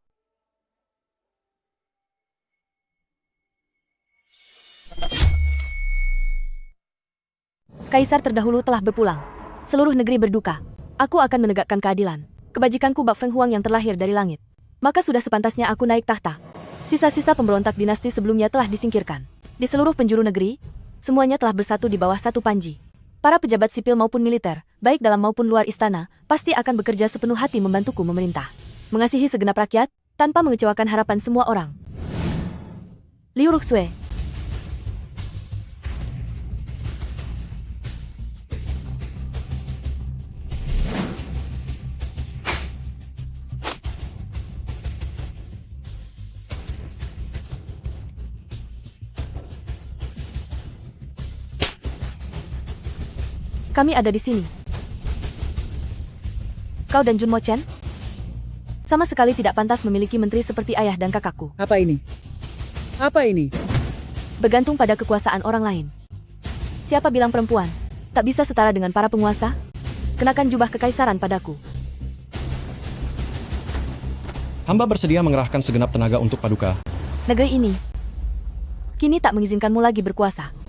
Kaisar terdahulu telah berpulang. Seluruh negeri berduka. Aku akan menegakkan keadilan. Kebajikanku Bak Feng Huang yang terlahir dari langit. Maka sudah sepantasnya aku naik tahta. Sisa-sisa pemberontak dinasti sebelumnya telah disingkirkan. Di seluruh penjuru negeri, semuanya telah bersatu di bawah satu panji. Para pejabat sipil maupun militer, baik dalam maupun luar istana, pasti akan bekerja sepenuh hati membantuku memerintah. Mengasihi segenap rakyat, tanpa mengecewakan harapan semua orang. Liu Ruxue. Kami ada di sini. Kau dan Jun Mo Chen? Sama sekali tidak pantas memiliki menteri seperti ayah dan kakakku. Apa ini? Apa ini? Bergantung pada kekuasaan orang lain. Siapa bilang perempuan tak bisa setara dengan para penguasa? Kenakan jubah kekaisaran padaku. Hamba bersedia mengerahkan segenap tenaga untuk Paduka. Negeri ini kini tak mengizinkanmu lagi berkuasa.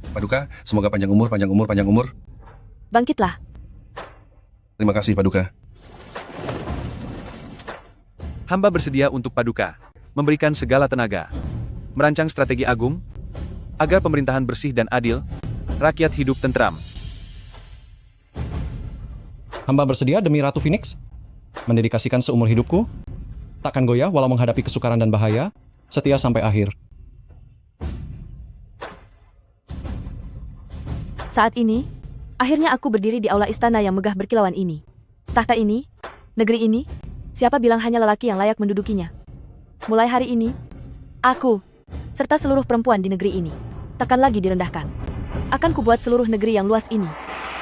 Paduka, semoga panjang umur, panjang umur, panjang umur. Bangkitlah. Terima kasih, Paduka. Hamba bersedia untuk Paduka, memberikan segala tenaga, merancang strategi agung, agar pemerintahan bersih dan adil, rakyat hidup tentram. Hamba bersedia demi Ratu Phoenix, mendedikasikan seumur hidupku, takkan goyah walau menghadapi kesukaran dan bahaya, setia sampai akhir. Saat ini, akhirnya aku berdiri di aula istana yang megah berkilauan ini. Tahta ini, negeri ini, siapa bilang hanya lelaki yang layak mendudukinya? Mulai hari ini, aku, serta seluruh perempuan di negeri ini, takkan lagi direndahkan. Akan kubuat seluruh negeri yang luas ini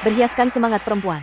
berhiaskan semangat perempuan.